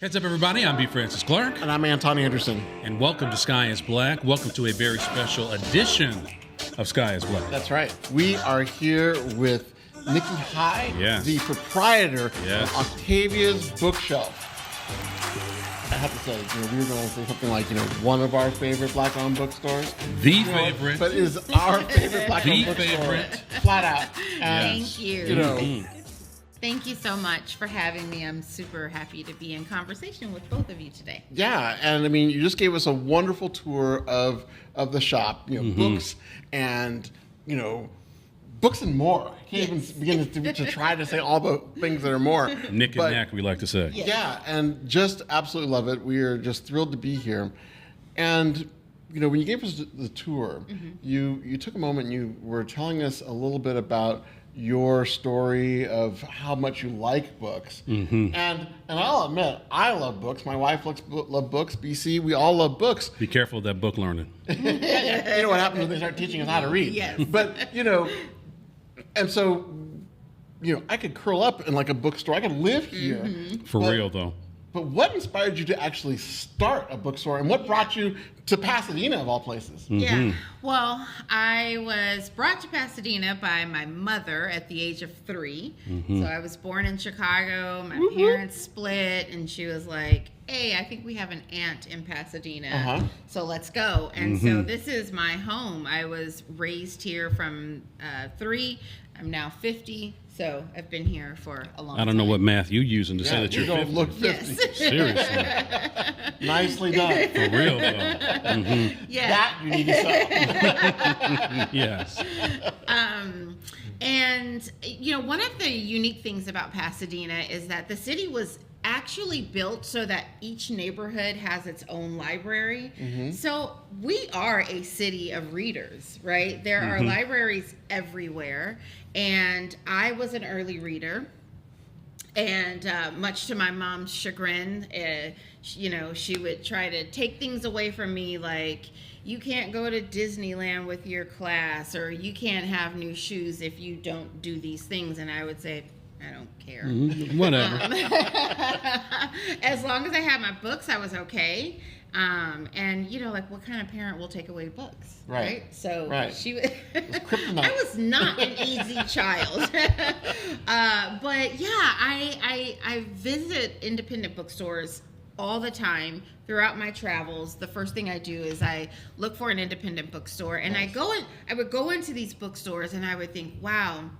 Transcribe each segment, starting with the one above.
Heads up, everybody. I'm B. Francis Clark. And I'm Anton Anderson. And welcome to Sky is Black. Welcome to a very special edition of Sky is Black. That's right. We are here with Nikki High, the proprietor of Octavia's Bookshelf. I have to say, we were going to say something like, one of our favorite black-owned bookstores. The favorite. But it is our favorite black-owned bookstore. The favorite. Flat out. And, Yes. Thank you. Thank you so much for having me. I'm super happy to be in conversation with both of you today. Yeah, and I mean, you just gave us a wonderful tour of the shop, books and, books and more. I can't even begin to try to say all the things that are more. Nick and Knack, we like to say. Yeah, and just absolutely love it. We are just thrilled to be here. And, when you gave us the tour, you took a moment and you were telling us a little bit about your story of how much you like books. And I'll admit, I love books. My wife loves books. BC, we all love books. Be careful of that book learning. You know what happens when they start teaching us how to read. Yes. But, and so, I could curl up in like a bookstore. I could live here. For real, though. But what inspired you to actually start a bookstore, and what brought you to Pasadena, of all places? Yeah. Well, I was brought to Pasadena by my mother at the age of 3. So I was born in Chicago. My parents split, and she was like, hey, I think we have an aunt in Pasadena, so let's go. And so this is my home. I was raised here from 3. I'm now 50. So I've been here for a long time. I don't know what math you're using to say that you're you don't 50. look 50. Yes. Seriously. Nicely done. For real, though. Yeah. That you need to sell. Yes. And, one of the unique things about Pasadena is that the city was actually built so that each neighborhood has its own library. So we are a city of readers, right? There are libraries everywhere. And I was an early reader. And much to my mom's chagrin, she would try to take things away from me, like, you can't go to Disneyland with your class, or you can't have new shoes if you don't do these things. And I would say, I don't care. Whatever. As long as I had my books, I was okay. And what kind of parent will take away books, right? So she was. I was not an easy child, but yeah, I visit independent bookstores all the time throughout my travels. The first thing I do is I look for an independent bookstore, and I would go into these bookstores, and I would think, wow,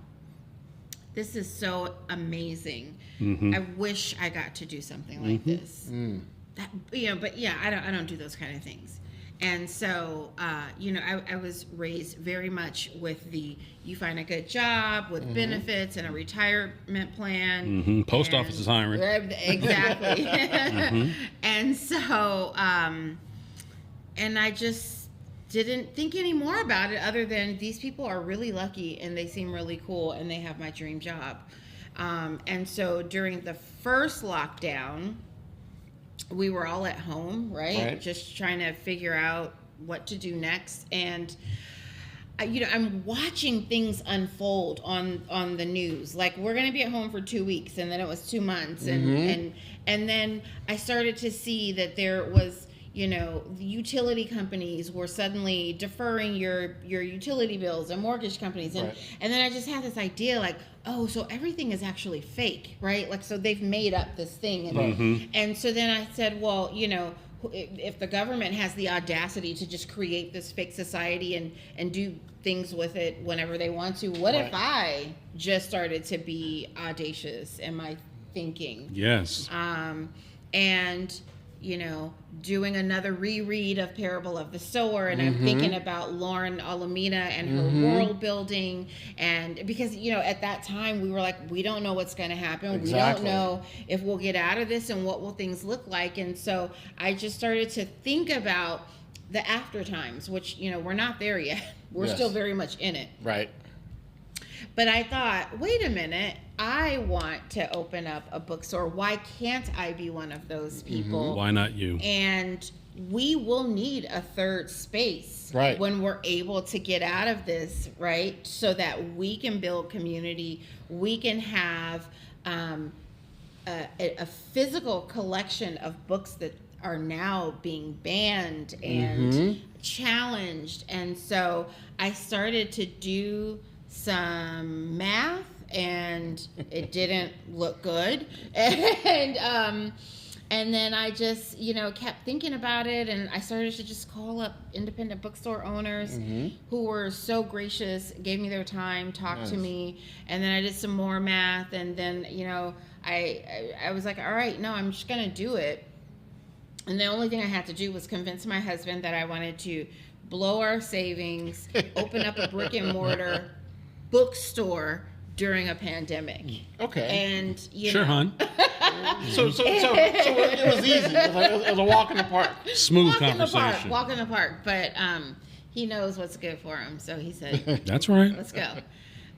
this is so amazing. I wish I got to do something like this. But yeah, I don't do those kind of things. And so, I was raised very much with you find a good job with benefits and a retirement plan. Post office is hiring. Exactly. And so, and I just didn't think any more about it other than these people are really lucky and they seem really cool and they have my dream job. And so during the first lockdown, we were all at home, right? Just trying to figure out what to do next. And, I'm watching things unfold on the news. Like, we're going to be at home for 2 weeks, and then it was 2 months. And then I started to see that there was, the utility companies were suddenly deferring your utility bills, and mortgage companies. And then I just had this idea, like, oh, so everything is actually fake, right? Like, so they've made up this thing. And so then I said, well, if the government has the audacity to just create this fake society and do things with it whenever they want to, what if I just started to be audacious in my thinking? Yes. And doing another reread of Parable of the Sower, and I'm thinking about Lauren Alameda and her world building, and because at that time we were like, we don't know what's going to happen. Exactly. We don't know if we'll get out of this and what will things look like. And so I just started to think about the after times, which we're not there yet. We're still very much in it. Right. But I thought, wait a minute, I want to open up a bookstore. Why can't I be one of those people? Why not you? And we will need a third space when we're able to get out of this, right? So that we can build community, we can have a physical collection of books that are now being banned and challenged. And so I started to do some math, and it didn't look good. And then I just, kept thinking about it, and I started to just call up independent bookstore owners who were so gracious, gave me their time, talked to me, and then I did some more math, and then, I was like, all right, no, I'm just going to do it. And the only thing I had to do was convince my husband that I wanted to blow our savings, open up a brick and mortar bookstore during a pandemic. Okay. And, Sure, hon. So it was easy. It was a walk in the park. Smooth conversation. Walk in the park. But he knows what's good for him. So he said, That's right. let's go.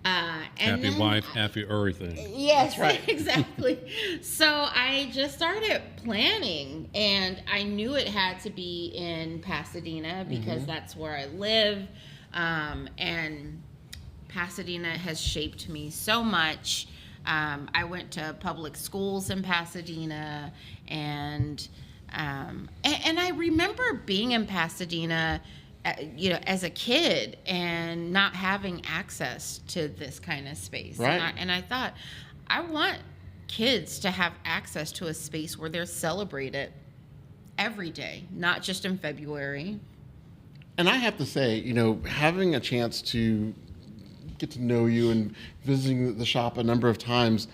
Happy wife, happy everything. Yes, That's right. exactly. So I just started planning, and I knew it had to be in Pasadena because that's where I live. And Pasadena has shaped me so much. I went to public schools in Pasadena, and I remember being in Pasadena, as a kid and not having access to this kind of space. Right. And I thought, I want kids to have access to a space where they're celebrated every day, not just in February. And I have to say, having a chance to get to know you and visiting the shop a number of times,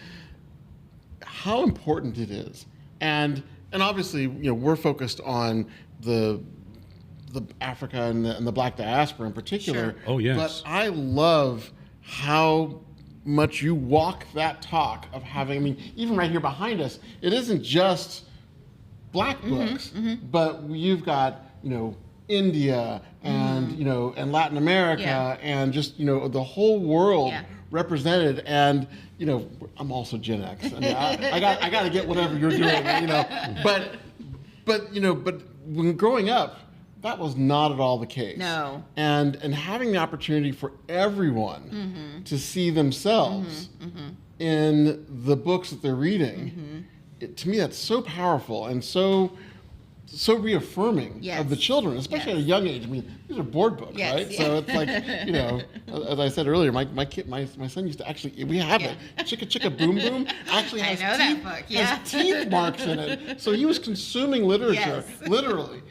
how important it is. And obviously, we're focused on the Africa and the Black diaspora in particular. Sure. Oh, yes. But I love how much you walk that talk of having, even right here behind us, it isn't just Black books, but you've got, India and, and Latin America and just, the whole world represented. And, I'm also Gen X. I got to get whatever you're doing, but when growing up, that was not at all the case. No. And having the opportunity for everyone to see themselves in the books that they're reading, to me, that's so powerful and so reaffirming of the children, especially at a young age. These are board books, right? So it's like, as I said earlier, my son used to actually, we have it. Chicka Chicka Boom Boom actually has that book. has teeth marks in it. So he was consuming literature, literally.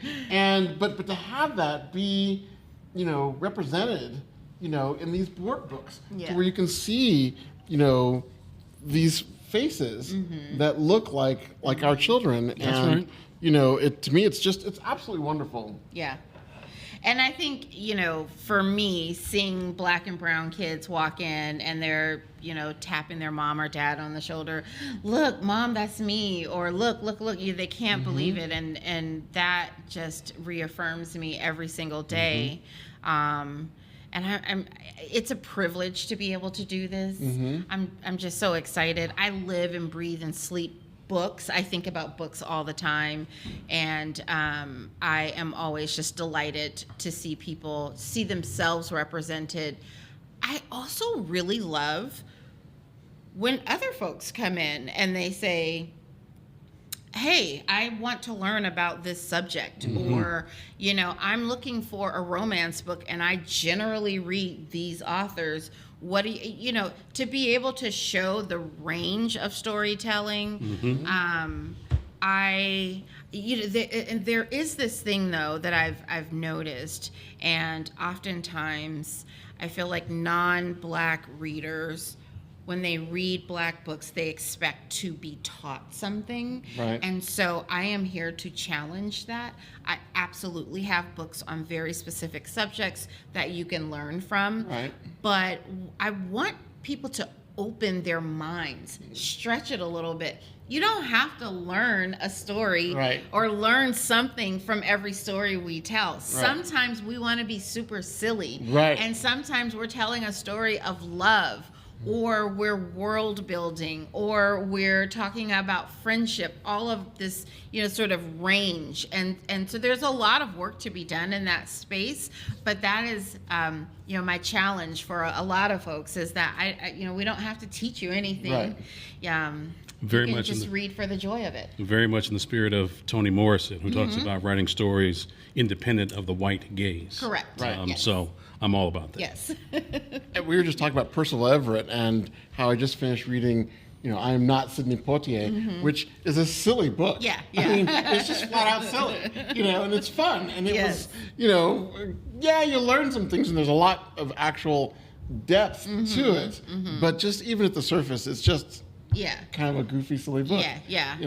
But to have that be, represented, in these board books, to where you can see, these faces that look like our children. That's right. To me, it's absolutely wonderful. Yeah. And I think, for me, seeing Black and brown kids walk in and they're, tapping their mom or dad on the shoulder, look, Mom, that's me, or look, they can't believe it. And that just reaffirms me every single day. And it's a privilege to be able to do this. I'm just so excited. I live and breathe and sleep books. I think about books all the time, and I am always just delighted to see people see themselves represented. I also really love when other folks come in and they say, hey, I want to learn about this subject, or, I'm looking for a romance book and I generally read these authors. What do you, to be able to show the range of storytelling. There is this thing though that I've noticed, and oftentimes I feel like non-Black readers, when they read Black books, they expect to be taught something. Right. And so I am here to challenge that. I absolutely have books on very specific subjects that you can learn from. Right. But I want people to open their minds, stretch it a little bit. You don't have to learn a story or learn something from every story we tell. Sometimes we want to be super silly. And sometimes we're telling a story of love, or we're world building, or we're talking about friendship, all of this, sort of range. And so there's a lot of work to be done in that space, but that is, my challenge for a lot of folks is that we don't have to teach you anything. Very you can much just read for the joy of it. Very much in the spirit of Toni Morrison, who talks about writing stories independent of the white gaze. Correct. Right. Yes. So I'm all about that. Yes. And we were just talking about Percival Everett and how I just finished reading, I Am Not Sidney Poitier, which is a silly book. Yeah, I yeah. mean, it's just flat out silly, and it's fun. And it Yes. was, you learn some things, and there's a lot of actual depth to it. But just even at the surface, it's just Yeah. kind of a goofy, silly book. Yeah.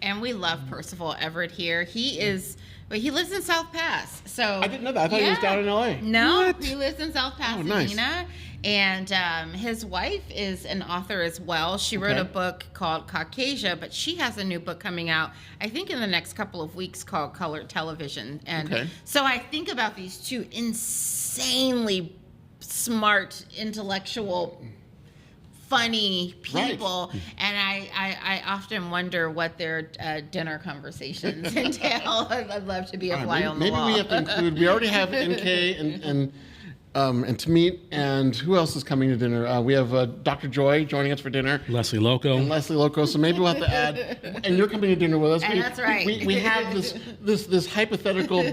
And we love Percival Everett here. He lives in South Pass. So I didn't know that. I thought he was down in L.A. No, What? he lives in South Pasadena. nice. And his wife is an author as well. She wrote Okay. a book called Caucasia, but she has a new book coming out, I think in the next couple of weeks, called Colored Television. And Okay. so I think about these two insanely smart, intellectual, funny people, and I often wonder what their dinner conversations entail. I'd love to be a fly on the wall. Maybe we have to include. We already have NK and Tamit, and who else is coming to dinner? We have Dr. Joy joining us for dinner. Leslie Loco. And Leslie Loco. So maybe we'll have to add. And you're coming to dinner with us. And that's right. We have this hypothetical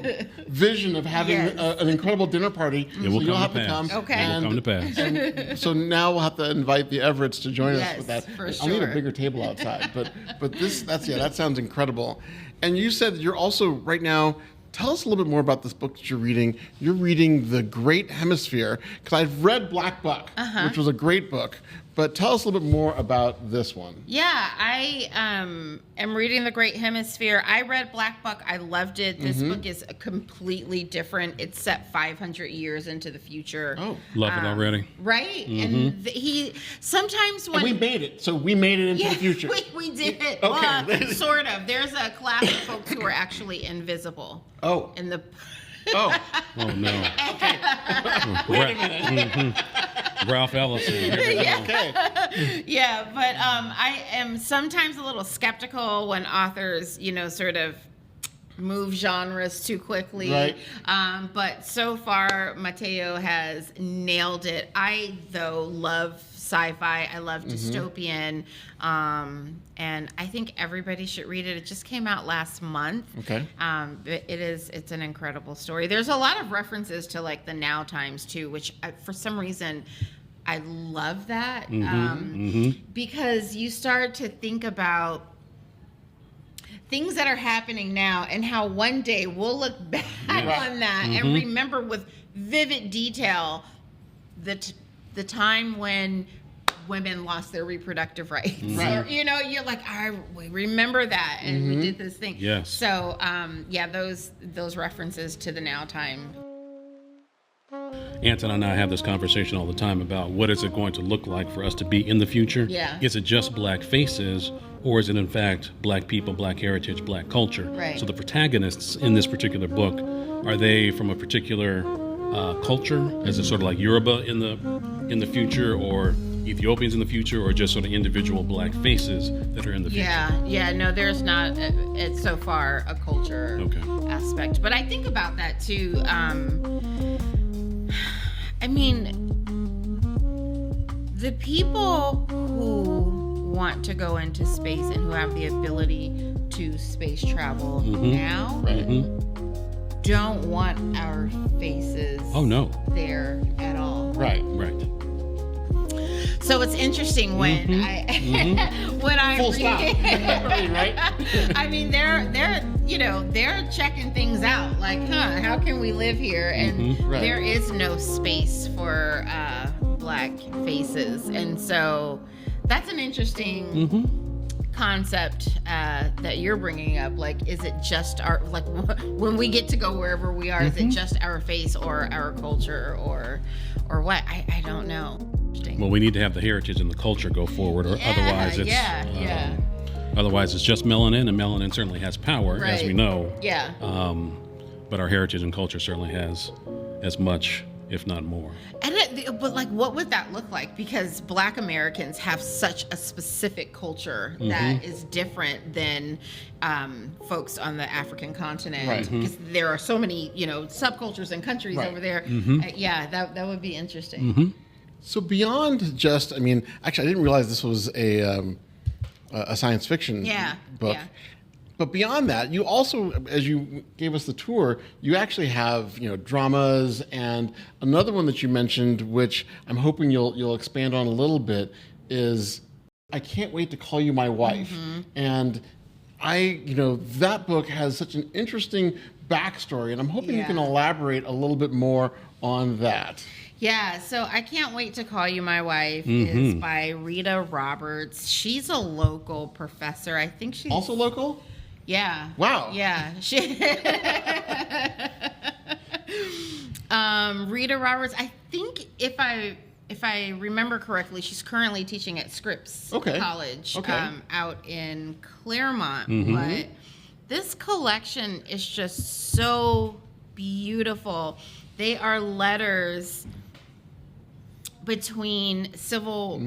vision of having an incredible dinner party. It will so you'll come have to to pass. come. Okay. It will come to pass. And so now we'll have to invite the Everetts to join us Yes, with that. for I'll need a sure. bigger table outside, but that sounds incredible. And you said that you're also right now. Tell us a little bit more about this book that you're reading. You're reading The Great Hemisphere, because I've read Black Buck, which was a great book. But tell us a little bit more about this one. Yeah, I am reading The Great Hemisphere. I read Black Buck. I loved it. This book is completely different. It's set 500 years into the future. Oh, Love it already. Right? And he sometimes when... and we made it. So we made it into the future. We did it. Okay. Well, sort of. There's a class of folks who are actually invisible. Oh. In the... Oh. Oh, no. Wait a minute. Ralph Ellison. Here we go. Okay. Yeah, but I am sometimes a little skeptical when authors, sort of move genres too quickly. Right. But so far, Mateo has nailed it. I, though, love sci-fi. I love dystopian. And I think everybody should read it. It just came out last month. Okay. It's an incredible story. There's a lot of references to like the now times too, which for some reason I love that. Because you start to think about things that are happening now and how one day we'll look back on that and remember with vivid detail the time when women lost their reproductive rights. Or, you're like, we remember that and we did this thing. Yes. So, those references to the now time. Anton and I have this conversation all the time about what is it going to look like for us to be in the future? Yeah. Is it just black faces, or is it in fact black people, black heritage, black culture? Right. So the protagonists in this particular book, are they from a particular culture? Is it sort of like Yoruba in the future, or Ethiopians in the future, or just sort of individual black faces that are in the future? Yeah, no, there's not, it's so far a culture aspect. But I think about that too. I mean, the people who want to go into space and who have the ability to space travel now don't want our faces there at all. Right. So it's interesting when when I Full read stop. Right? I mean, they're checking things out. Like, how can we live here? And Right. there is no space for black faces, and so that's an interesting concept that you're bringing up. Like, is it just our when we get to go wherever we are? Is it just our face or our culture or what? I don't know. Well, we need to have the heritage and the culture go forward, or otherwise it's otherwise it's just melanin, and melanin certainly has power, as we know. Yeah. But our heritage and culture certainly has as much, if not more. But what would that look like? Because Black Americans have such a specific culture that is different than folks on the African continent. Right. Because there are so many, subcultures and countries over there. That would be interesting. So beyond just, actually, I didn't realize this was a a science fiction book. Yeah. But beyond that, you also, as you gave us the tour, you actually have dramas, and another one that you mentioned, which I'm hoping you'll expand on a little bit, is I Can't Wait to Call You My Wife. And that book has such an interesting backstory, and I'm hoping you can elaborate a little bit more on that. Yeah, so I Can't Wait to Call You My Wife is by Rita Roberts. She's a local professor. I think she's Also local? Yeah. Wow. Yeah. Rita Roberts, I think if I remember correctly, she's currently teaching at Scripps College out in Claremont. But this collection is just so beautiful. They are letters between Civil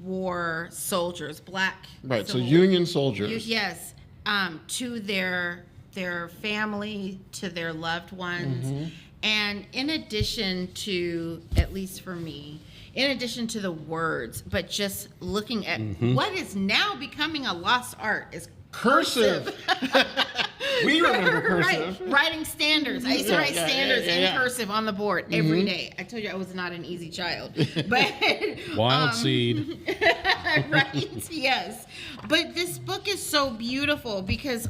War soldiers, black. Right, so Civil Union soldiers. Yes, to their family, to their loved ones. And in addition to, at least for me, in addition to the words, but just looking at what is now becoming a lost art is cursive. We remember cursive. Right. Writing standards. I used to write standards in cursive on the board every day. I told you I was not an easy child. But Wild seed. Right, yes. But this book is so beautiful because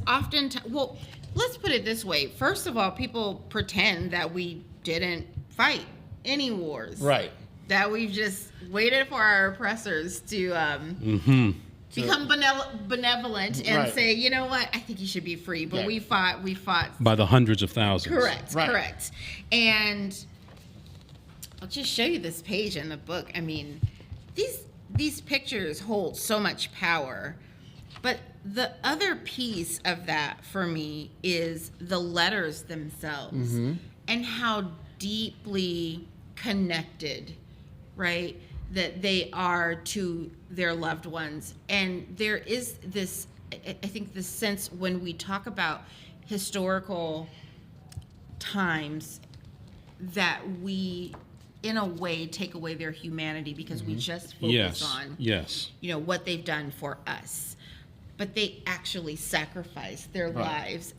well, let's put it this way. First of all, people pretend that we didn't fight any wars. Right. That we've just waited for our oppressors to become benevolent and say, you know what, I think you should be free. But we fought by the hundreds of thousands. Correct. And I'll just show you this page in the book. I mean, these pictures hold so much power. But the other piece of that for me is the letters themselves and how deeply connected, right, that they are to their loved ones. And there is this, I think, this sense when we talk about historical times that we, in a way, take away their humanity because we just focus on what they've done for us. But they actually sacrificed their lives.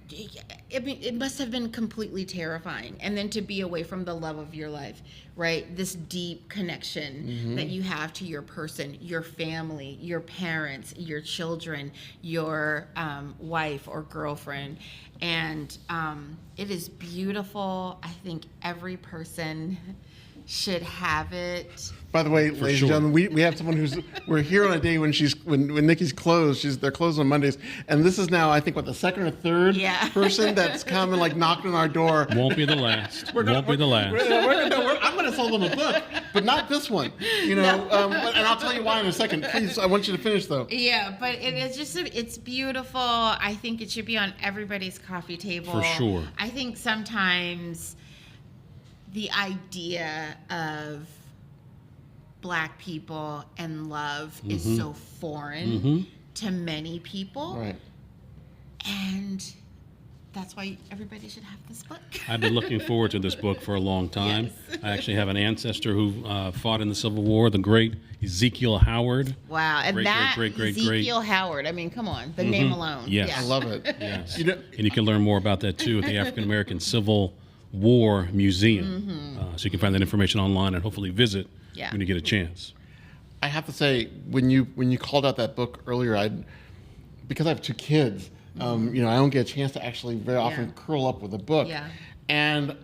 It must have been completely terrifying. And then to be away from the love of your life, right? This deep connection that you have to your person, your family, your parents, your children, your wife or girlfriend. And it is beautiful. I think every person should have it. By the way, ladies and gentlemen, we have someone we're here on a day when Nikki's closed. They're closed on Mondays, and this is now, I think, the second or third person that's come and knocked on our door. Won't be the last. I'm going to sell them a book, but not this one. And I'll tell you why in a second. Please, I want you to finish though. Yeah, but it's beautiful. I think it should be on everybody's coffee table. For sure. I think sometimes the idea of Black people and love is so foreign to many people. Right. And that's why everybody should have this book. I've been looking forward to this book for a long time. Yes. I actually have an ancestor who fought in the Civil War, the great Ezekiel Howard. Wow. And great, Ezekiel Howard. I mean, come on. The name alone. Yes. Yeah. I love it. Yes. And you can learn more about that, too, at the African American Civil War Museum. So you can find that information online and hopefully visit when you get a chance. I have to say, when you called out that book earlier, because I have two kids, I don't get a chance to actually very often curl up with a book. Yeah. And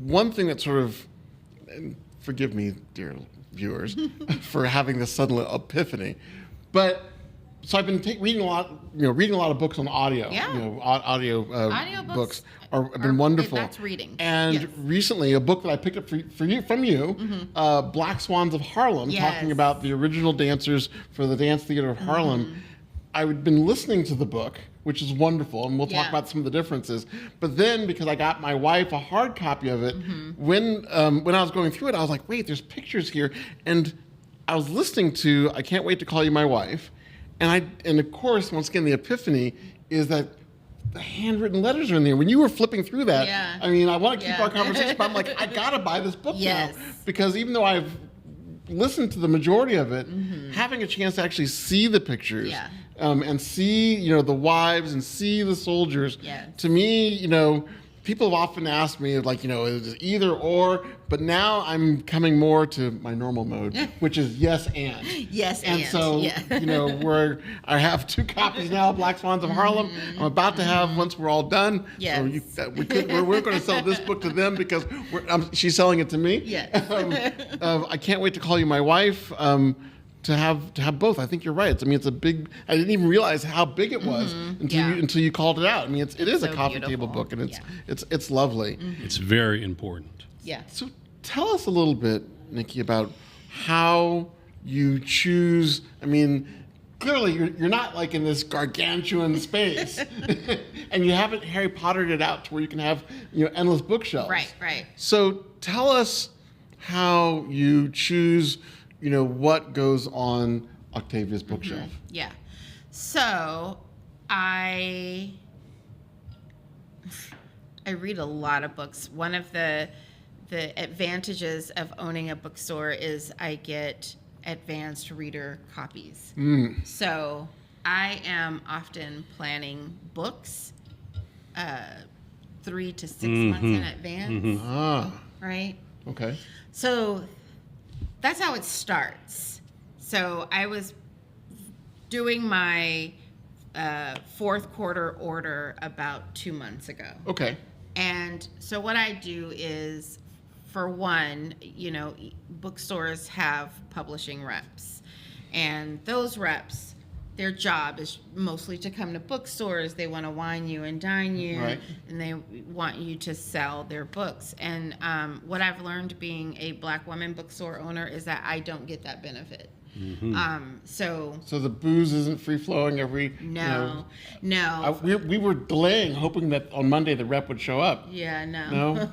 one thing that sort of, and forgive me, dear viewers, for having this sudden epiphany, but so I've been reading a lot of books on audio. Yeah. Audio books have been wonderful. That's reading. And recently, a book that I picked up from you, Black Swans of Harlem, talking about the original dancers for the Dance Theater of Harlem. I've been listening to the book, which is wonderful, and we'll talk about some of the differences. But then, because I got my wife a hard copy of it, when I was going through it, I was like, wait, there's pictures here. And I was listening to I Can't Wait to Call You My Wife. And of course, once again, the epiphany is that the handwritten letters are in there. When you were flipping through that, I mean, I want to keep our conversation, but I'm like, I gotta buy this book now, because even though I've listened to the majority of it, having a chance to actually see the pictures and see, the wives and see the soldiers. Yes. To me, people have often asked me, like, is it either or? But now I'm coming more to my normal mode, which is yes and. Yes and. And so, I have 2 copies now, Black Swans of Harlem. I'm about to have, once we're all done. Yes. So we're going to sell this book to them because she's selling it to me. Yes. I can't wait to call you my wife. To have both. I think you're right. It's a big. I didn't even realize how big it was until you called it out. It is so a coffee beautiful. table book, and it's lovely. It's very important. Yeah. So tell us a little bit, Nikki, about how you choose. Clearly you're not like in this gargantuan space, and you haven't Harry Pottered it out to where you can have endless bookshelves. Right. So tell us how you choose. What goes on Octavia's bookshelf. Yeah. So I read a lot of books. One of the advantages of owning a bookstore is I get advanced reader copies. So I am often planning books 3 to 6 months in advance. Right? Okay. So that's how it starts. So I was doing my 4th quarter order about 2 months ago. Okay. And so what I do is, for one, bookstores have publishing reps. And those reps, their job is mostly to come to bookstores. They want to wine you and dine you, right. And they want you to sell their books. And what I've learned being a Black woman bookstore owner is that I don't get that benefit. So the booze isn't free flowing every. No. We were delaying, hoping that on Monday the rep would show up. Yeah, no.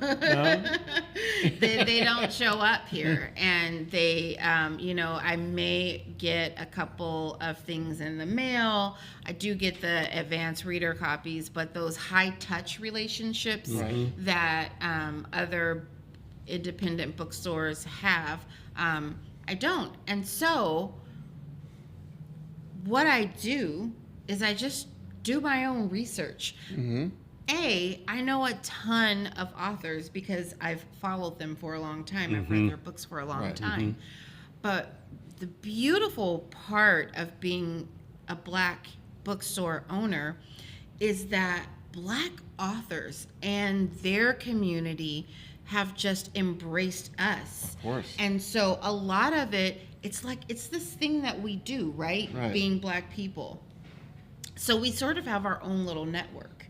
They don't show up here, and they, I may get a couple of things in the mail. I do get the advanced reader copies, but those high touch relationships that other independent bookstores have. I don't. And so what I do is I just do my own research. I know a ton of authors because I've followed them for a long time. I've read their books for a long time. But the beautiful part of being a Black bookstore owner is that Black authors and their community have just embraced us. Of course. And so a lot of it's this thing that we do, right? Being Black people. So we sort of have our own little network.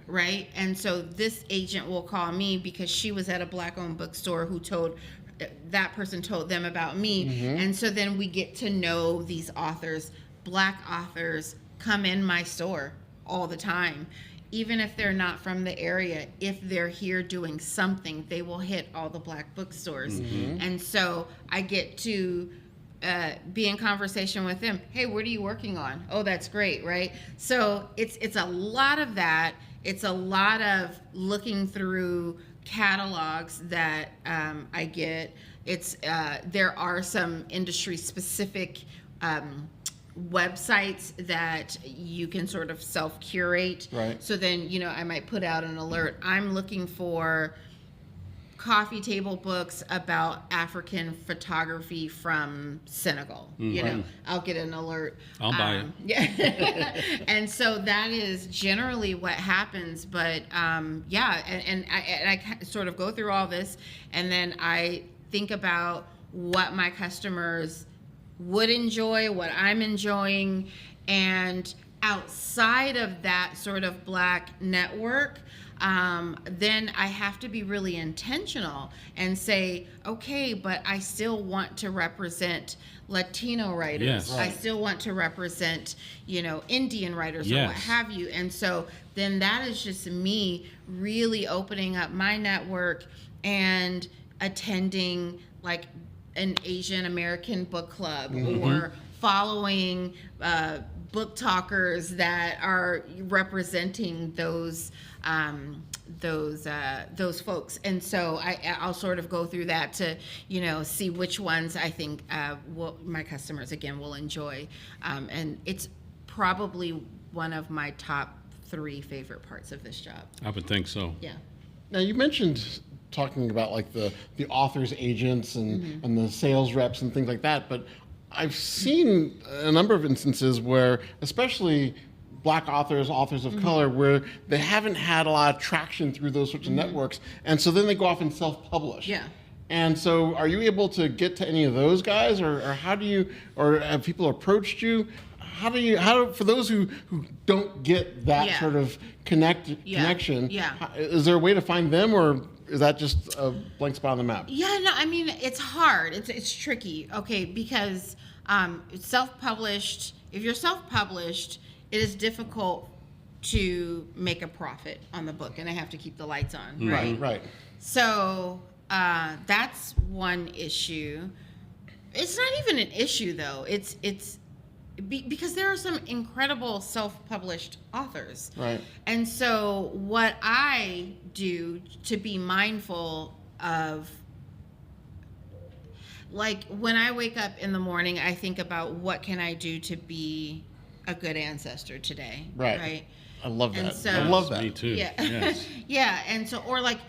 Right? And so this agent will call me because she was at a Black-owned bookstore that person told them about me. And so then we get to know these authors. Black authors come in my store all the time. Even if they're not from the area, if they're here doing something, they will hit all the Black bookstores. And so I get to be in conversation with them. Hey, what are you working on? Oh, that's great, right? So it's a lot of that. It's a lot of looking through catalogs that I get. There are some industry specific websites that you can sort of self-curate. So then, I might put out an alert. I'm looking for coffee table books about African photography from Senegal. I'll get an alert. I'll buy it. Yeah. And so that is generally what happens. But and I sort of go through all this, and then I think about what my customers would enjoy, what I'm enjoying, and outside of that sort of Black network, then I have to be really intentional and say, okay, but I still want to represent Latino writers. Yes. I still want to represent, Indian writers or what have you. And so then that is just me really opening up my network and attending like an Asian American book club or following book talkers that are representing those folks, and so I'll sort of go through that to see which ones I think my customers again will enjoy, and it's probably one of my top 3 favorite parts of this job. I would think so. Yeah. Now you mentioned talking about like the author's agents and the sales reps and things like that, but I've seen a number of instances where, especially Black authors of color, where they haven't had a lot of traction through those sorts of networks, and so then they go off and self-publish. Yeah. And so, are you able to get to any of those guys, or how do you, or have people approached you? How for those who don't get that sort of connection? Is there a way to find them, or is that just a blank spot on the map? Yeah, no, I mean, it's hard. It's tricky, okay, because it's self-published. If you're self-published, it is difficult to make a profit on the book, and I have to keep the lights on, right? Right. So that's one issue. It's not even an issue, though. It's because there are some incredible self-published authors. Right. And so what I do to be mindful of, like when I wake up in the morning, I think about what can I do to be a good ancestor today. Right. I love that. And so, I love that. Me too. Yeah. Yes. Yeah. And so, or like,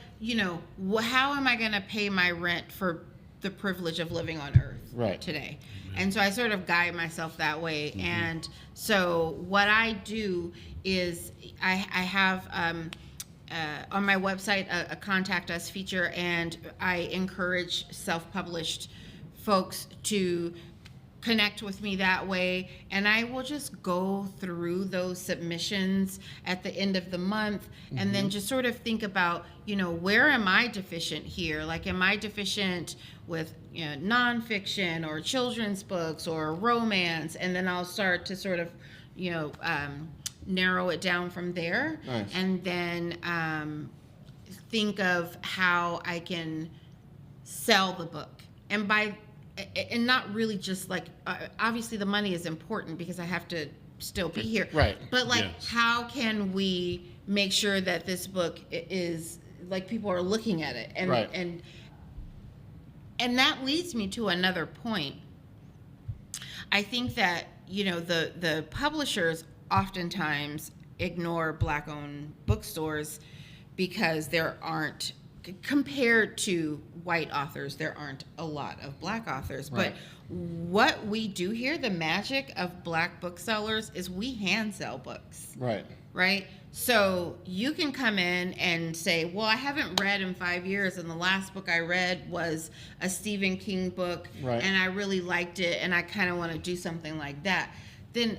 how am I going to pay my rent for the privilege of living on earth today? And so I sort of guide myself that way. And so what I do is I have on my website a contact us feature, and I encourage self-published folks to connect with me that way, and I will just go through those submissions at the end of the month and then just sort of think about, where am I deficient here? Like, am I deficient with nonfiction or children's books or romance? And then I'll start to sort of, narrow it down from there. Nice. And then think of how I can sell the book. And not really just like, obviously the money is important because I have to still be here. Right. But how can we make sure that this book is, like, people are looking at it? And and that leads me to another point. I think that, the publishers oftentimes ignore Black-owned bookstores because there aren't, compared to white authors, there aren't a lot of Black authors. Right. But what we do here, the magic of Black booksellers, is we hand sell books. Right? So you can come in and say, well, I haven't read in 5 years, and the last book I read was a Stephen King book, and I really liked it, and I kind of want to do something like that. Then,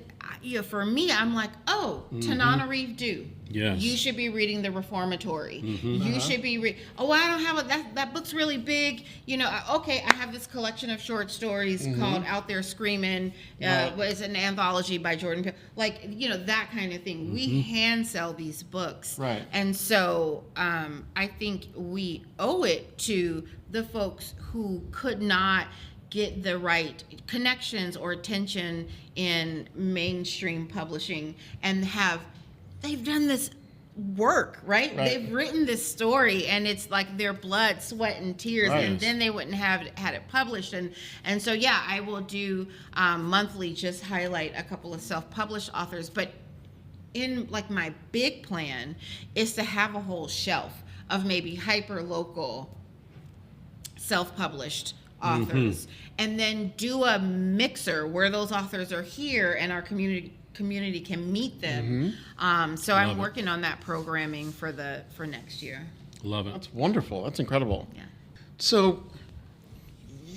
for me, I'm like, Tananarive Due. Yes. You should be reading The Reformatory. You should be I don't have that book's really big. Okay, I have this collection of short stories called Out There Screaming. Was an anthology by Jordan Peele. Like, that kind of thing. We hand sell these books. Right. And so I think we owe it to the folks who could not get the right connections or attention in mainstream publishing, and they've done this work, right? They've written this story, and it's like their blood, sweat, and tears, and then they wouldn't have had it published. And so, I will do monthly, just highlight a couple of self-published authors. But in my big plan is to have a whole shelf of maybe hyper-local self-published authors, and then do a mixer where those authors are here and our community can meet them. So I'm working on that programming for next year. Love it. That's wonderful. That's incredible. Yeah. So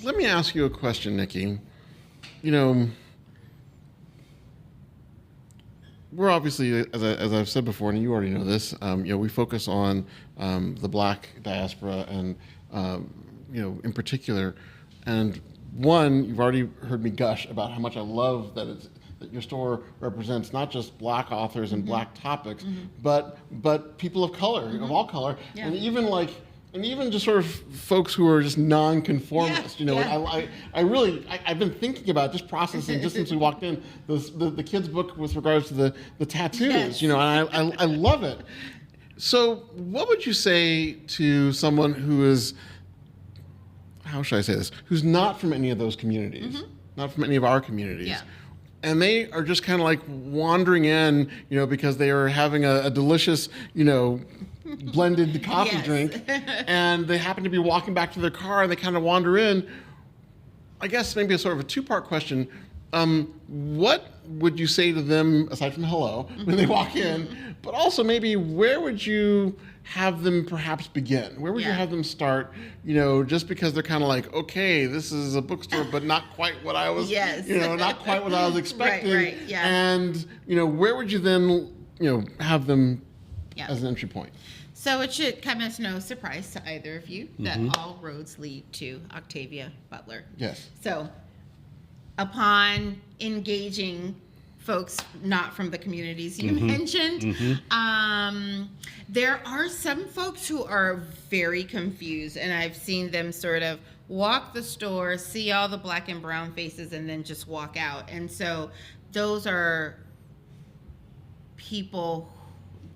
let me ask you a question, Nikki. We're obviously, as I've said before, and you already know this, we focus on the Black diaspora and, in particular. And one, you've already heard me gush about how much I love that your store represents not just Black authors and Black topics, but people of color, of all color, and even And even just sort of folks who are just non-conformist, I've been thinking about just processing just since we walked in the kids' book with regards to the tattoos, and I love it. So what would you say to someone who is, how should I say this, who's not from any of those communities, not from any of our communities? Yeah. And they are just kind of like wandering in, because they are having a delicious, blended coffee drink, and they happen to be walking back to their car, and they kind of wander in. I guess maybe a sort of a two-part question. What would you say to them, aside from hello, when they walk in? But also maybe where would you have them perhaps begin? Where would you have them start, just because they're kind of like, okay, this is a bookstore, but not quite what I was, not quite what I was expecting. Right, yeah. And, where would you then, have them as an entry point? So it should come as no surprise to either of you that all roads lead to Octavia Butler. Yes. So upon engaging folks not from the communities you mentioned, there are some folks who are very confused, and I've seen them sort of walk the store, see all the black and brown faces, and then just walk out. And so those are people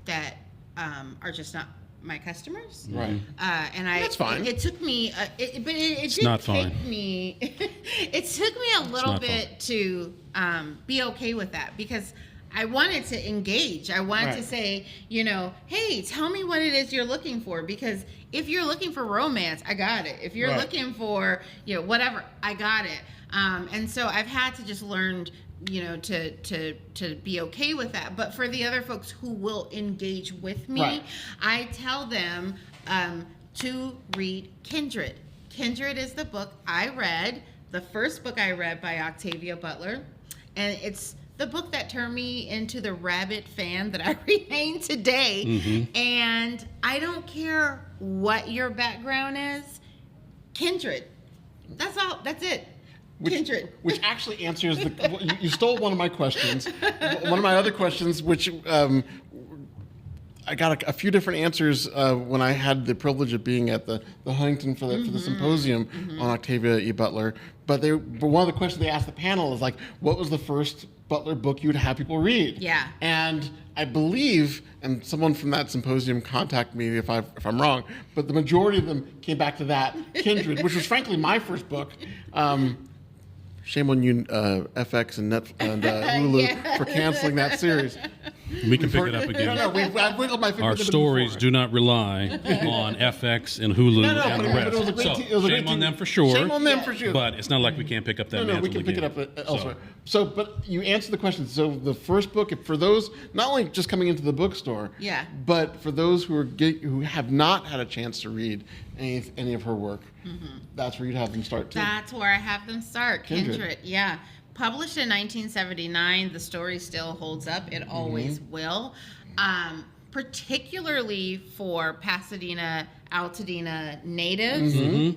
that are just not my customers, right? And that's fine. It took me, it did take me. It took me a little bit to be okay with that, because I wanted to engage. I wanted to say, hey, tell me what it is you're looking for, because if you're looking for romance, I got it. If you're looking for, whatever, I got it. And so I've had to just learn, to be okay with that. But for the other folks who will engage with me, I tell them to read Kindred. Kindred is the book I read, the first book I read by Octavia Butler, and it's the book that turned me into the rabid fan that I remain today. And I don't care what your background is, Kindred. That's all. That's it. Kindred. Which actually answers you stole one of my questions. One of my other questions, which I got a few different answers when I had the privilege of being at the Huntington for the symposium on Octavia E. Butler. But one of the questions they asked the panel is like, what was the first Butler book you would have people read? Yeah. And I believe, and someone from that symposium contact me if I'm wrong, but the majority of them came back to that, Kindred, which was frankly my first book. Shame on you, FX and Hulu for canceling that series. We can pick it up again. I've wiggled my finger. Our stories do not rely on FX and Hulu and the rest. Shame on them for sure. Shame on them for sure. But it's not like we can't pick up that mantle we can again. pick it up elsewhere. So, but you answered the question. So the first book, for those not only just coming into the bookstore, but for those who have not had a chance to read any of her work, that's where you'd have them start too. That's where I have them start. Kindred, yeah. Published in 1979, the story still holds up. It always will. Particularly for Pasadena, Altadena natives.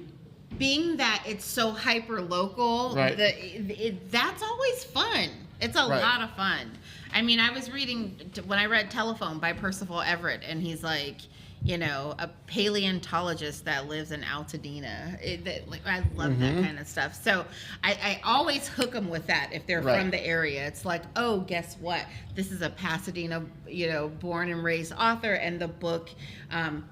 Being that it's so hyper local, that's always fun. It's a lot of fun. I mean, I was reading, when I read Telephone by Percival Everett, and he's like, a paleontologist that lives in Altadena. I love that kind of stuff. So I always hook them with that if they're from the area. It's like, oh, guess what? This is a Pasadena, born and raised author, and the book,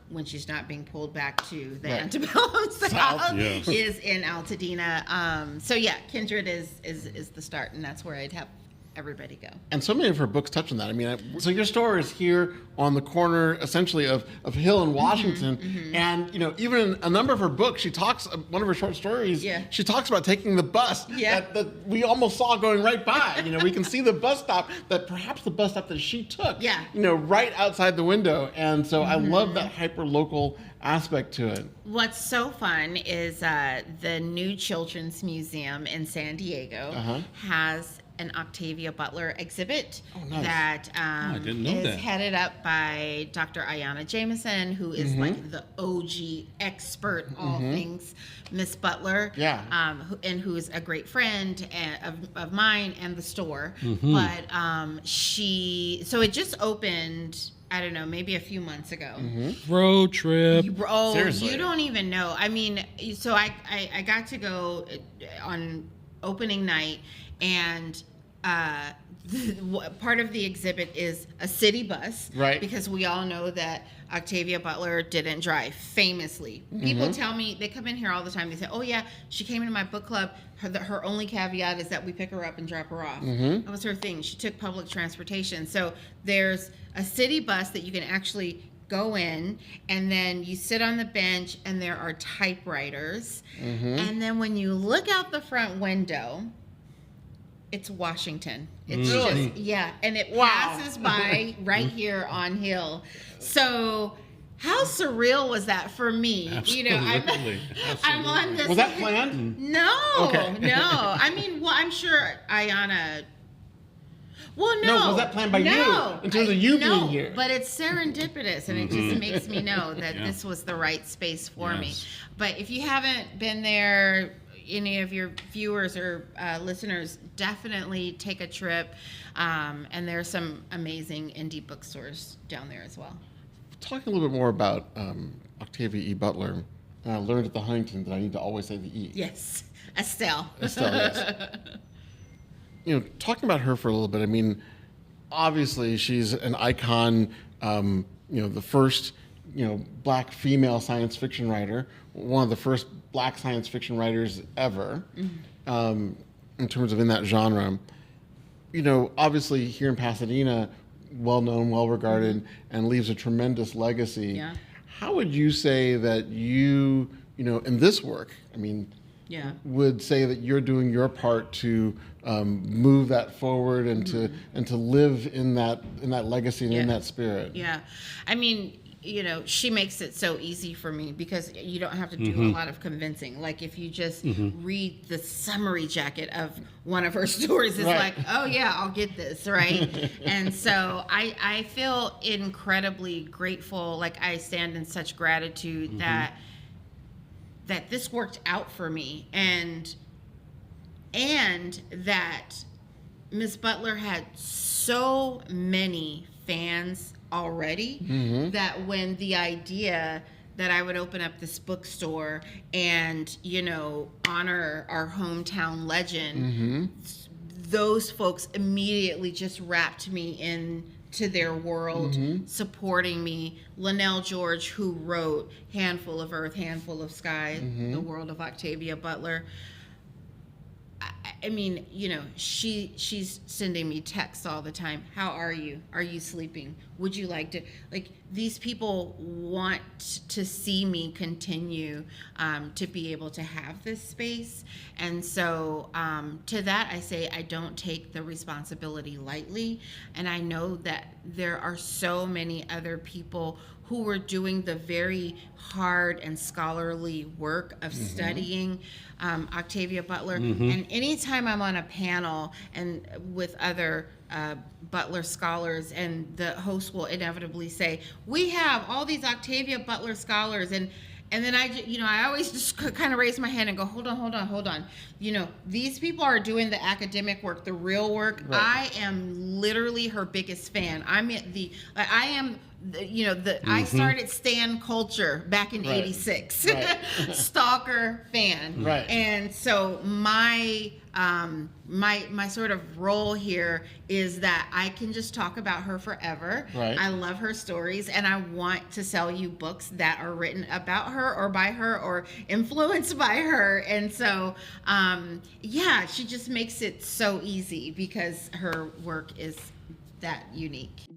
when she's not being pulled back to the antebellum South, is in Altadena. So yeah, Kindred is the start, and that's where I'd have everybody go. And so many of her books touch on that. I mean, so your store is here on the corner, essentially, of Hill and Washington. And, even in a number of her books, she talks, one of her short stories, she talks about taking the bus that we almost saw going right by. We can see the bus stop, perhaps the bus stop that she took, right outside the window. And so I love that hyper-local aspect to it. What's so fun is the new Children's Museum in San Diego has an Octavia Butler exhibit that is headed up by Dr. Ayanna Jameson, who is like the OG expert all things Miss Butler, and who is a great friend of mine and the store. But so it just opened I don't know, maybe a few months ago. Road trip. Oh, Seriously. you don't even know. I mean, so I got to go on opening night, and part of the exhibit is a city bus, right? Because we all know that Octavia Butler didn't drive, famously. People tell me, they come in here all the time, they say, oh yeah, she came into my book club, her only caveat is that we pick her up and drop her off. That was her thing. She took public transportation. So there's a city bus that you can actually go in, and then you sit on the bench, and there are typewriters. And then when you look out the front window, it's Washington. It's just, and it passes by right here on Hill. So how surreal was that for me? Absolutely. You know, I'm on this. Was that planned? No, Okay. no. I mean, well, I'm sure Ayana. Well, no. No, was that planned by you? In terms of you being here? But it's serendipitous, and it just makes me know that this was the right space for me. But if you haven't been there, any of your viewers or listeners, definitely take a trip. And there's some amazing indie bookstores down there as well. Talking a little bit more about Octavia E. Butler, I learned at the Huntington that I need to always say the E. Yes, Estelle. Estelle, yes. You know, talking about her for a little bit, I mean, obviously she's an icon, you know, the first, you know, black female science fiction writer, one of the first black science fiction writers ever, in terms of in that genre. You know, obviously here in Pasadena, well-known, well-regarded, and leaves a tremendous legacy. Yeah. How would you say that you know, in this work, I mean, would say that you're doing your part to move that forward and to live in that legacy and in that spirit? Yeah, I mean, you know, she makes it so easy for me because you don't have to do a lot of convincing. Like if you just read the summary jacket of one of her stories, it's like, oh yeah, I'll get this, right? And so I feel incredibly grateful. Like I stand in such gratitude that this worked out for me, and that Miss Butler had so many fans already that when the idea that I would open up this bookstore and, you know, honor our hometown legend, those folks immediately just wrapped me into their world, supporting me. Linnell George, who wrote Handful of Earth, Handful of Sky, The World of Octavia Butler, I mean, you know, she's sending me texts all the time. How are you? Are you sleeping? Would you like to, like, these people want to see me continue to be able to have this space. And so to that, I say I don't take the responsibility lightly. And I know that there are so many other people who were doing the very hard and scholarly work of studying Octavia Butler. And anytime I'm on a panel and with other Butler scholars, and the host will inevitably say, we have all these Octavia Butler scholars, and then I always just kind of raise my hand and go, hold on. You know, these people are doing the academic work, the real work. I am literally her biggest fan. I started Stan Culture back in '86. Stalker fan. Right. And so my sort of role here is that I can just talk about her forever. Right. I love her stories, and I want to sell you books that are written about her or by her or influenced by her. And so, she just makes it so easy because her work is that unique.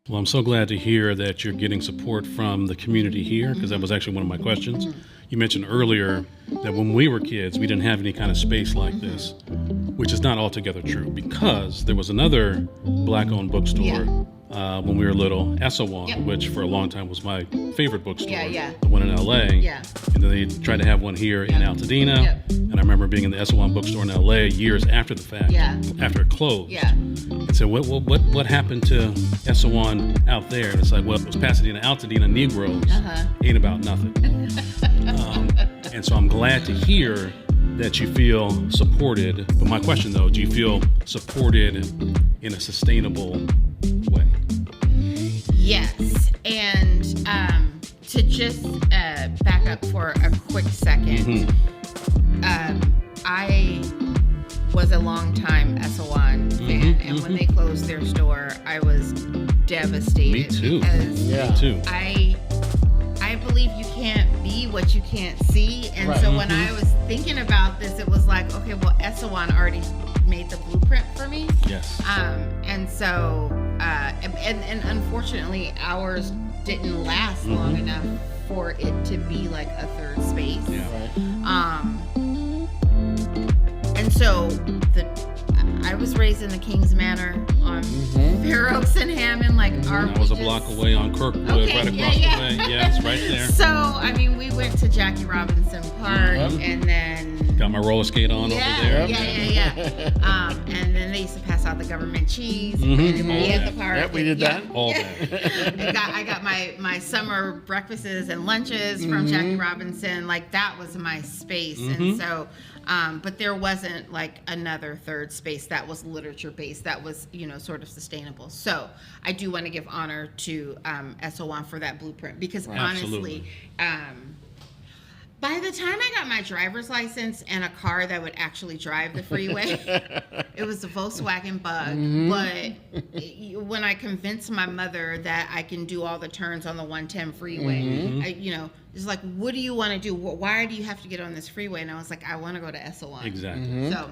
Well, I'm so glad to hear that you're getting support from the community here, because that was actually one of my questions. You mentioned earlier that when we were kids, we didn't have any kind of space like this, which is not altogether true, because there was another black-owned bookstore when we were little, Essewan, which for a long time was my favorite bookstore, the one in L.A. And then they tried to have one here in Altadena, and I remember being in the Essewan bookstore in L.A. years after the fact, after it closed. And so what happened to Essewan out there? And it's like, well, it was Pasadena, Altadena Negroes, ain't about nothing. And so I'm glad to hear that you feel supported. But my question, though, do you feel supported in a sustainable way? just back up for a quick second. I was a long-time Esalen fan, and when they closed their store, I was devastated. Me too. Because Me too. I believe you can't be what you can't see, and so when I was thinking about this, it was like, okay, well, Esalen already made the blueprint for me. Yes. And so, and unfortunately, ours didn't last long enough for it to be like a third space. Yeah. And so I was raised in the King's Manor on Fair Oaks and Hammond, like our. I was a block away on Kirkwood, right across the way. Yes, right there. So I mean, we went to Jackie Robinson Park, and then got my roller skate on over there. And then they used to pass out the government cheese and be at the park. Yep, we did that. All that. I got my summer breakfasts and lunches from Jackie Robinson. Like that was my space, and so. But there wasn't like another third space that was literature based, that was, sort of sustainable. So I do want to give honor to Esalen for that blueprint, because honestly, by the time I got my driver's license and a car that would actually drive the freeway, it was a Volkswagen Bug. But when I convinced my mother that I can do all the turns on the 110 freeway, it's like, what do you want to do? Why do you have to get on this freeway? And I was like, I want to go to Esalen. Exactly. So,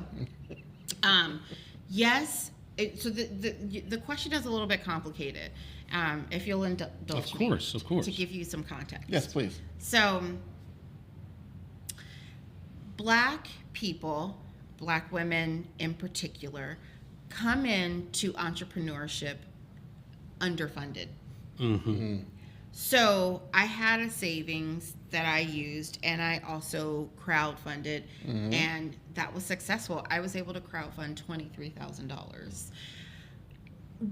yes. So the question is a little bit complicated. If you'll indulge me. Of course. To give you some context. Yes, please. So, Black people, Black women in particular, come into entrepreneurship underfunded. So I had a savings that I used, and I also crowdfunded, and that was successful. I was able to crowdfund $23,000,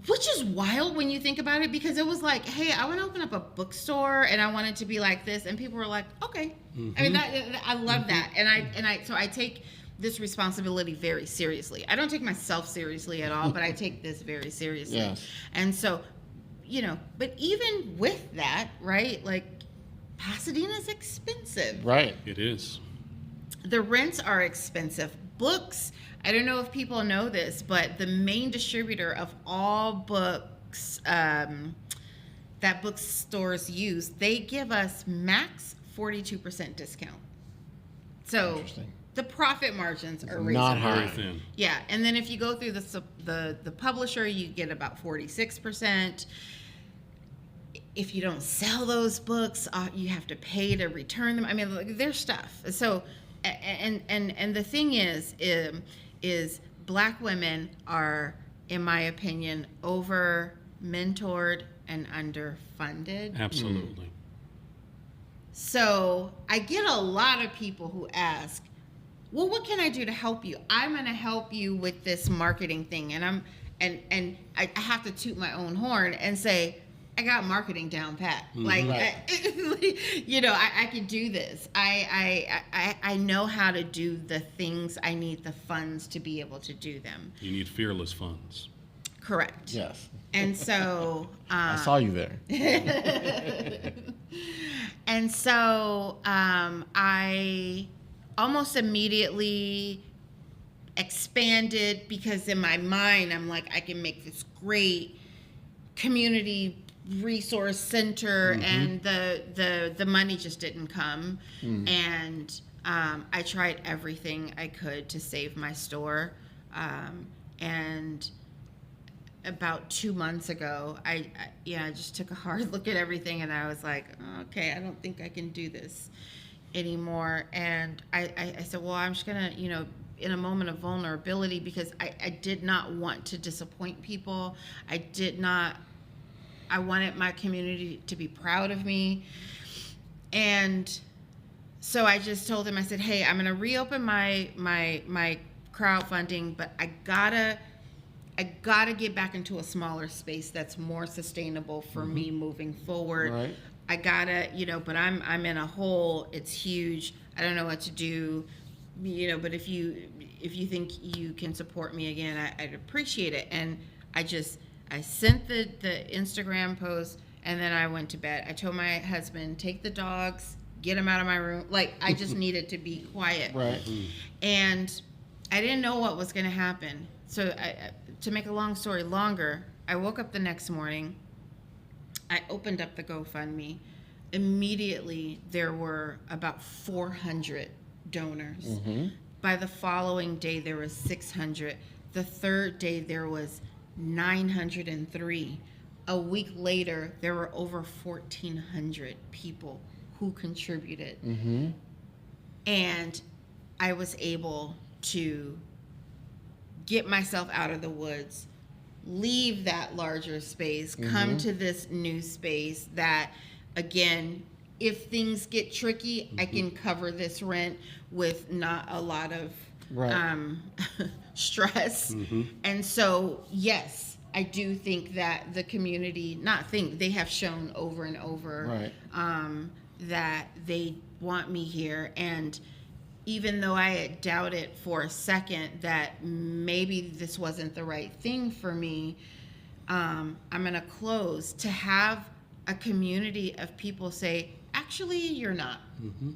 which is wild when you think about it, because it was like, hey, I want to open up a bookstore, and I want it to be like this, and people were like, okay. I mean, I love that, so I take this responsibility very seriously. I don't take myself seriously at all, but I take this very seriously. Yes. And so, but even with that, right, like Pasadena's expensive. Right. It is. The rents are expensive. Books, I don't know if people know this, but the main distributor of all books that bookstores use, they give us max 42% discount. So the profit margins are not high. Very thin. Yeah, and then if you go through the publisher, you get about 46%. If you don't sell those books, you have to pay to return them. I mean, there's stuff. So, and the thing is Black women are, in my opinion, over mentored and underfunded. Absolutely. So I get a lot of people who ask, well, what can I do to help you? I'm going to help you with this marketing thing. And I have to toot my own horn and say, I got marketing down pat. Like, I can do this. I know how to do the things. I need the funds to be able to do them. You need fearless funds. Correct. Yes. And so I saw you there. And so I almost immediately expanded, because in my mind I'm like, I can make this great community resource center, and the money just didn't come. And I tried everything I could to save my store, and about 2 months ago, I just took a hard look at everything, and I was like, okay, I don't think I can do this anymore. And I said, well, I'm just gonna, in a moment of vulnerability, because I did not want to disappoint people. I wanted my community to be proud of me. And so I just told them, I said, hey, I'm gonna reopen my crowdfunding, but I gotta get back into a smaller space that's more sustainable for me moving forward. Right. I gotta, but I'm in a hole. It's huge. I don't know what to do, but if you think you can support me again, I'd appreciate it. And I sent the Instagram post, And then I went to bed. I told my husband, take the dogs, get them out of my room. Like, I just needed to be quiet. Right. And I didn't know what was going to happen. So to make a long story longer, I woke up the next morning. I opened up the GoFundMe. Immediately, there were about 400 donors. Mm-hmm. By the following day, there was 600. The third day, there was 903. A week later, there were over 1,400 people who contributed. Mm-hmm. And I was able to get myself out of the woods, leave that larger space, come to this new space that, again, if things get tricky, I can cover this rent with not a lot of stress. And so, yes, I do think that the community, they have shown over and over that they want me here. And even though I had doubted for a second that maybe this wasn't the right thing for me, I'm going to close to have a community of people say, actually, you're not.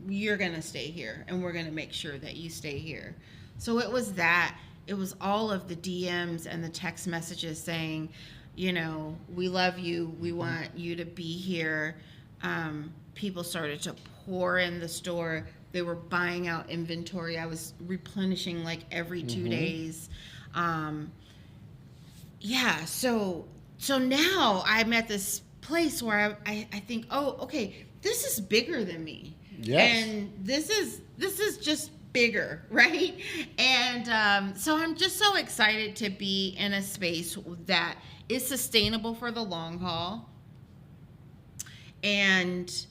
You're going to stay here, and we're going to make sure that you stay here. So it was that. It was all of the DMs and the text messages saying, you know, we love you. We want you to be here. People started to pour in the store. They were buying out inventory. I was replenishing like every 2 days. So now I'm at this place where I think, oh, okay, this is bigger than me. Yes. And this is just bigger, right? And so I'm just so excited to be in a space that is sustainable for the long haul. And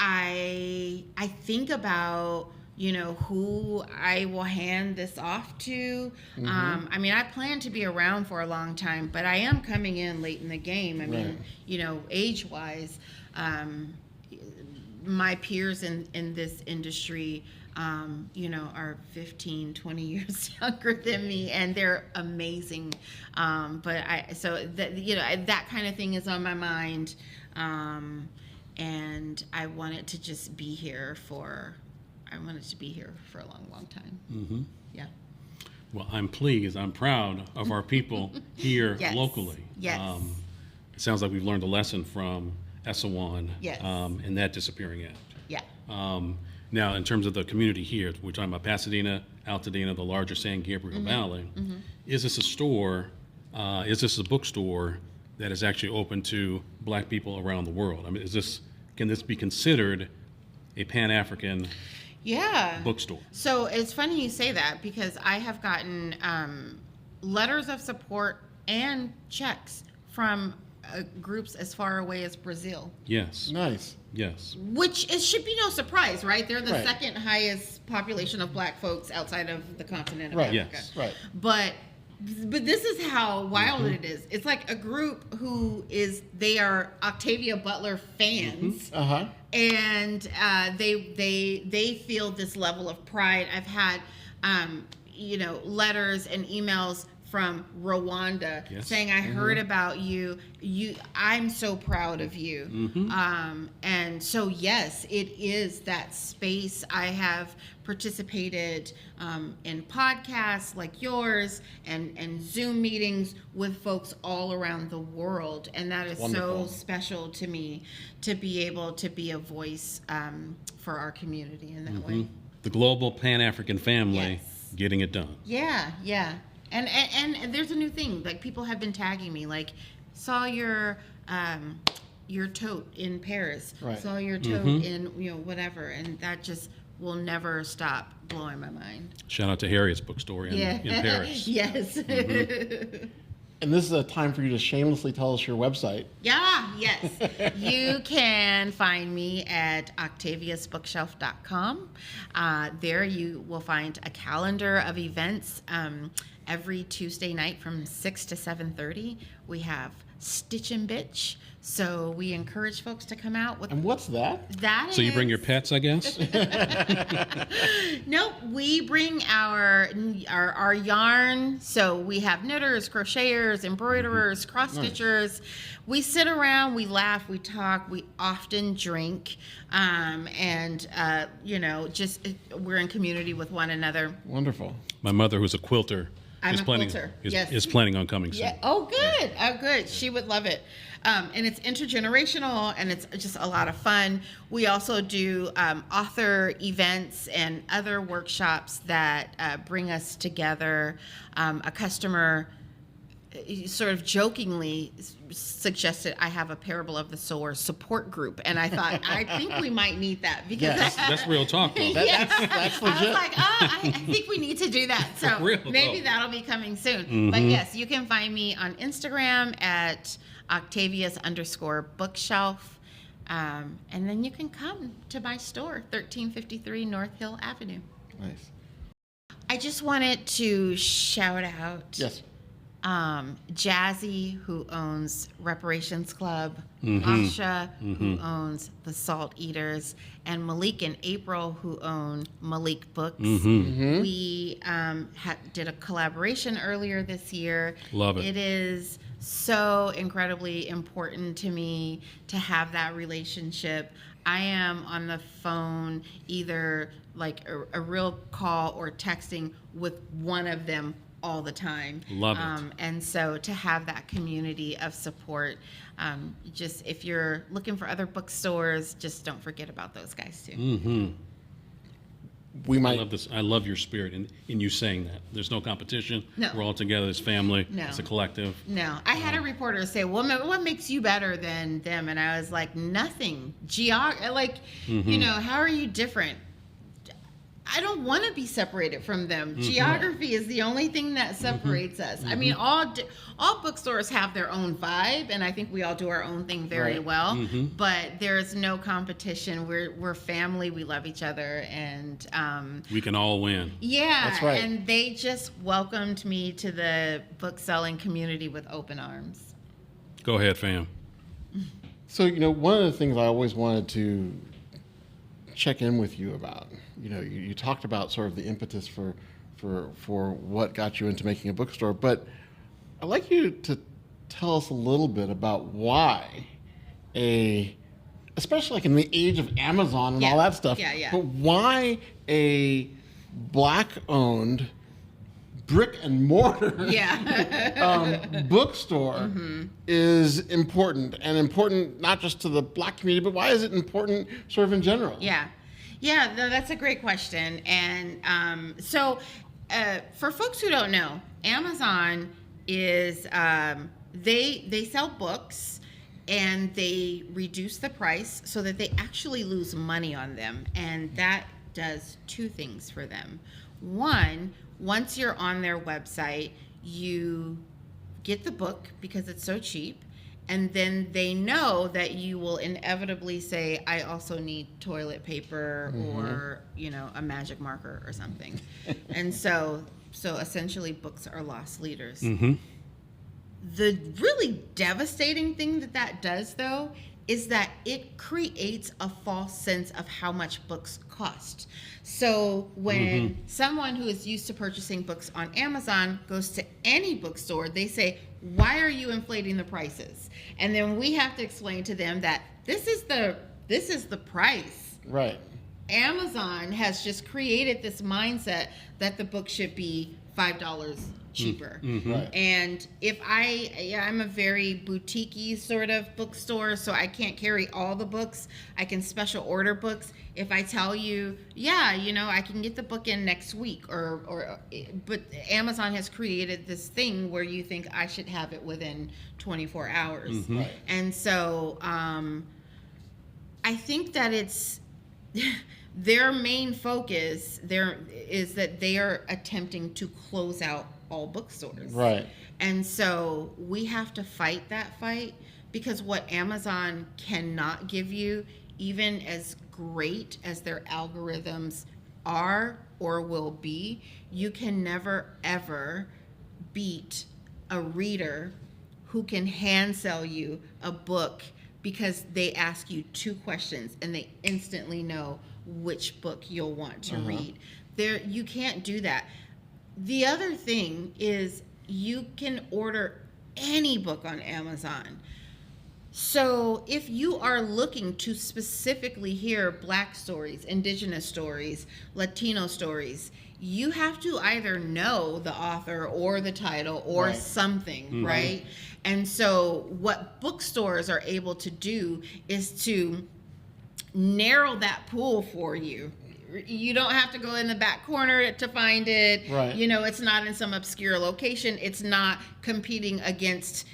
I think about, you know, who I will hand this off to. I mean, I plan to be around for a long time, but I am coming in late in the game. I mean, you know, age-wise, my peers in this industry, you know, are 15, 20 years younger than me, and they're amazing. So that, you know, that kind of thing is on my mind. And I want it to just be here for a long, long time. Yeah. Well, I'm pleased. I'm proud of our people here locally. Yes. It sounds like we've learned a lesson from Essewan and that disappearing act. Yeah. Now, in terms of the community here, we're talking about Pasadena, Altadena, the larger San Gabriel Valley. Is this a store? Is this a bookstore that is actually open to Black people around the world? I mean, can this be considered a Pan-African bookstore? So it's funny you say that, because I have gotten letters of support and checks from groups as far away as Brazil. Yes. Nice. Yes. Which should be no surprise, right? They're the second highest population of Black folks outside of the continent of Africa. Yes. Right. But this is how wild it is. It's like a group they are Octavia Butler fans. And they feel this level of pride. I've had, you know, letters and emails from Rwanda saying, I heard about you. I'm so proud of you. And so, yes, it is that space. I have participated in podcasts like yours and Zoom meetings with folks all around the world. And that is so special to me, to be able to be a voice for our community in that way. The global Pan-African family getting it done. Yeah. And there's a new thing. Like, people have been tagging me, like, saw your tote in Paris, saw your tote in, you know, whatever, and that just will never stop blowing my mind. Shout out to Harriet's Bookstore in Paris. Yes. And this is a time for you to shamelessly tell us your website. Yes. You can find me at octaviasbookshelf.com. There you will find a calendar of events every Tuesday night from 6 to 7:30, we have Stitch and Bitch. So we encourage folks to come out. And what's that? So you bring your pets, I guess? Nope, we bring our yarn. So we have knitters, crocheters, embroiderers, cross stitchers. We sit around, we laugh, we talk, we often drink, just we're in community with one another. Wonderful. My mother, who's a quilter, is planning on coming soon. Yeah. Oh, good. Oh, good. She would love it. And it's intergenerational, and it's just a lot of fun. We also do author events and other workshops that bring us together. A customer sort of jokingly suggested I have a Parable of the Sower support group, and I thought I think we might need that because That's real talk, though. That's legit. I was like, I think we need to do that. So maybe that'll be coming soon. But yes, you can find me on Instagram at Octavia's_bookshelf. And then you can come to my store, 1353 North Hill Avenue. Nice. I just wanted to shout out Jazzy, who owns Reparations Club, Asha, who owns The Salt Eaters, and Malik and April, who own Malik Books. We did a collaboration earlier this year. Love it. It is so incredibly important to me to have that relationship. I am on the phone, either like a real call or texting with one of them all the time. Love it. And so to have that community of support, just if you're looking for other bookstores, just don't forget about those guys too. We might. I love this. I love your spirit in you saying that. There's no competition. No. We're all together as family. No. It's a collective. No, I had a reporter say, "Well, what makes you better than them?" And I was like, "Nothing. How are you different?" I don't want to be separated from them. Geography is the only thing that separates us. I mean, all bookstores have their own vibe, and I think we all do our own thing very well. But there's no competition. We're family. We love each other, and we can all win. Yeah, that's right. And they just welcomed me to the book selling community with open arms. Go ahead, fam. So, one of the things I always wanted to check in with you about, you talked about sort of the impetus for what got you into making a bookstore, but I'd like you to tell us a little bit about why especially like in the age of Amazon and all that stuff, but why a Black-owned brick and mortar bookstore is important, and important not just to the Black community, but why is it important sort of in general? No, that's a great question. And so for folks who don't know, Amazon is they sell books and they reduce the price so that they actually lose money on them, and that does two things for them. One, once you're on their website, you get the book because it's so cheap, and then they know that you will inevitably say, I also need toilet paper or, a magic marker or something. And so essentially books are loss leaders. The really devastating thing that does, though, is that it creates a false sense of how much books cost. So when someone who is used to purchasing books on Amazon goes to any bookstore, they say, why are you inflating the prices? And then we have to explain to them that this is the price. Right. Amazon has just created this mindset that the book should be $5 cheaper. Right. And if I'm a very boutique-y sort of bookstore, so I can't carry all the books. I can special order books. If I tell you, I can get the book in next week, but Amazon has created this thing where you think I should have it within 24 hours. Right. And so I think that it's their main focus is that they are attempting to close out all bookstores. Right. And so we have to fight that fight, because what Amazon cannot give you, even as great as their algorithms are or will be, you can never ever beat a reader who can hand sell you a book because they ask you 2 questions and they instantly know which book you'll want to read. You can't do that. The other thing is you can order any book on Amazon. So if you are looking to specifically hear Black stories, Indigenous stories, Latino stories, you have to either know the author or the title or something, right? And so what bookstores are able to do is to narrow that pool for you. You don't have to go in the back corner to find it. Right. You know, it's not in some obscure location. It's not competing against,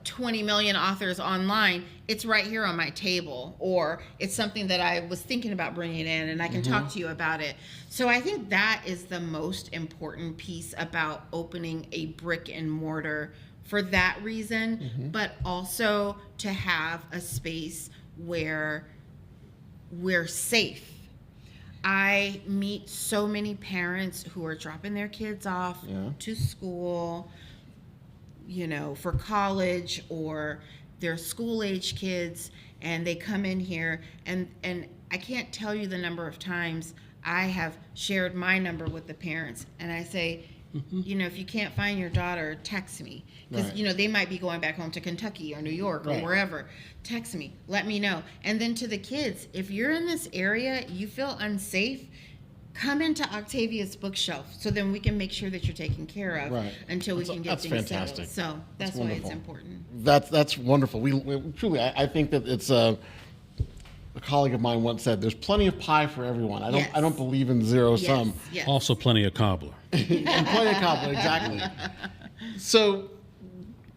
20 million authors online. It's right here on my table, or it's something that I was thinking about bringing in and I can talk to you about it. So I think that is the most important piece about opening a brick and mortar for that reason, but also to have a space where we're safe. I meet so many parents who are dropping their kids off to school, for college, or they're school-age kids, and they come in here, and I can't tell you the number of times I have shared my number with the parents, and I say, if you can't find your daughter, text me. Because, they might be going back home to Kentucky or New York or wherever. Text me. Let me know. And then to the kids, if you're in this area, you feel unsafe, come into Octavia's bookshelf so then we can make sure that you're taken care of until we can get things settled. So that's why it's important. That's wonderful. We truly, I think that it's a colleague of mine once said, "There's plenty of pie for everyone." I don't believe in zero sum. Yes. Also, plenty of cobbler. And plenty of cobbler, exactly. So,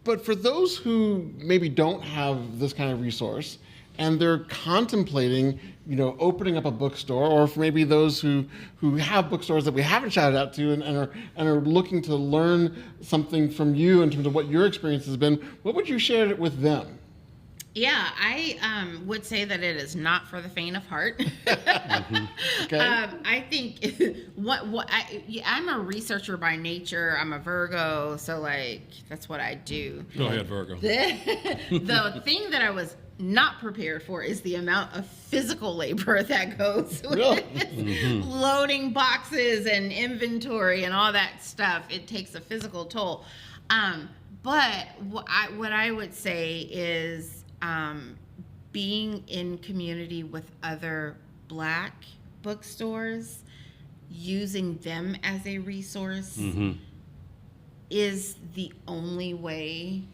but for those who maybe don't have this kind of resource, and they're contemplating, opening up a bookstore, or for maybe those who have bookstores that we haven't shouted out to and are looking to learn something from you in terms of what your experience has been, what would you share with them? Yeah, I would say that it is not for the faint of heart. Okay. I think I'm a researcher by nature. I'm a Virgo, so that's what I do. Go ahead, Virgo. The thing that I was not prepared for is the amount of physical labor that goes with loading boxes and inventory and all that stuff. It takes a physical toll. But what I would say is being in community with other Black bookstores, using them as a resource is the only way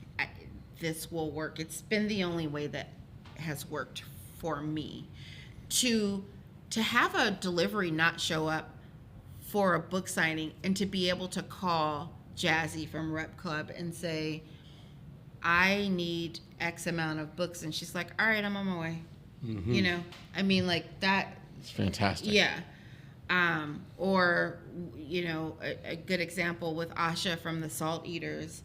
this will work. It's been the only way that has worked for me. To have a delivery not show up for a book signing and to be able to call Jazzy from Rep Club and say, I need X amount of books, and she's like, all right, I'm on my way. That. It's fantastic. Yeah. Or, a good example with Asha from the Salt Eaters,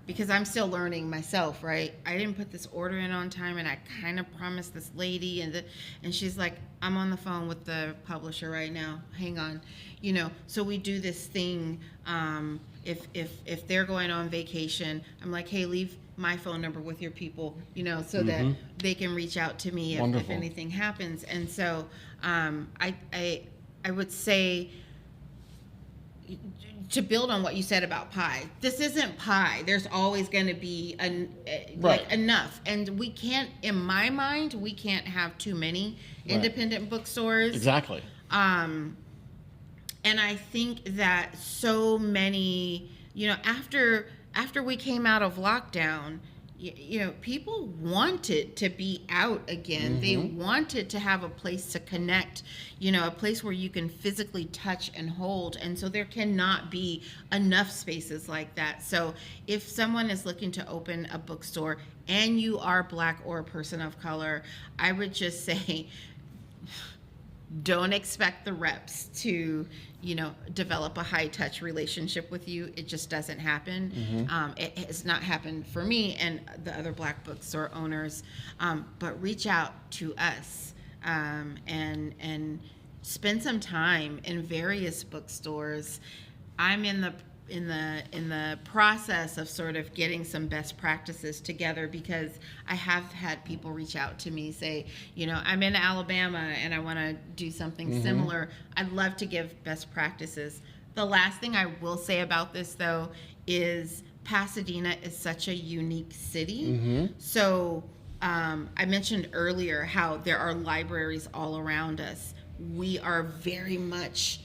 because I'm still learning myself, right? I didn't put this order in on time, and I kind of promised this lady, and she's like, I'm on the phone with the publisher right now. Hang on. So we do this thing. If they're going on vacation, I'm like, hey, leave my phone number with your people, so that they can reach out to me if anything happens. And so I would say, to build on what you said about pie, this isn't pie. There's always going to be enough. And we can't, in my mind, we can't have too many independent bookstores. Exactly. And I think that so many, after we came out of lockdown, people wanted to be out again. They wanted to have a place to connect, a place where you can physically touch and hold. And so there cannot be enough spaces like that. So if someone is looking to open a bookstore and you are Black or a person of color, I would just say, don't expect the reps to, develop a high-touch relationship with you. It just doesn't happen. It has not happened for me and the other Black bookstore owners. But reach out to us and spend some time in various bookstores. I'm in the in the process of sort of getting some best practices together, because I have had people reach out to me, say, I'm in Alabama and I want to do something similar. I'd love to give best practices. The last thing I will say about this, though, is Pasadena is such a unique city. So I mentioned earlier how there are libraries all around us. We are very much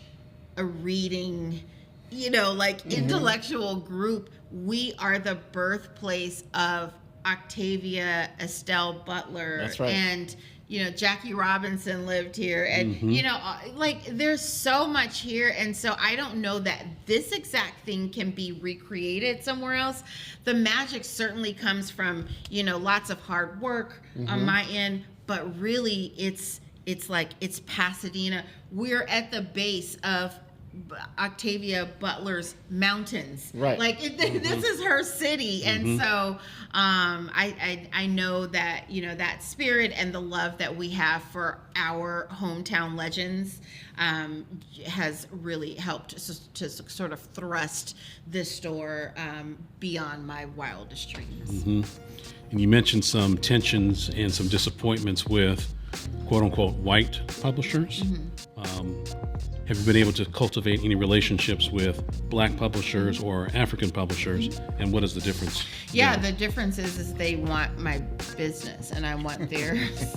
a reading, intellectual group. We are the birthplace of Octavia, Estelle Butler. That's right. And, Jackie Robinson lived here. And, there's so much here. And so I don't know that this exact thing can be recreated somewhere else. The magic certainly comes from, lots of hard work on my end. But really, it's Pasadena. We're at the base of Octavia Butler's mountains. Right. This is her city. And so I know that, that spirit and the love that we have for our hometown legends has really helped to sort of thrust this store beyond my wildest dreams. And you mentioned some tensions and some disappointments with quote unquote white publishers. Have you been able to cultivate any relationships with black publishers or African publishers? And what is the difference? Yeah, the difference is they want my business and I want theirs.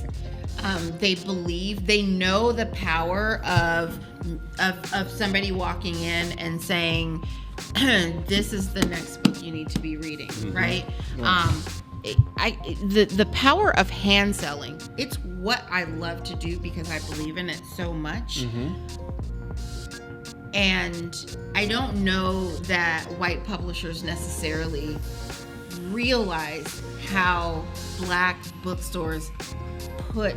They know the power of somebody walking in and saying, this is the next book you need to be reading, right? The power of hand selling, it's what I love to do because I believe in it so much. And I don't know that white publishers necessarily realize how black bookstores put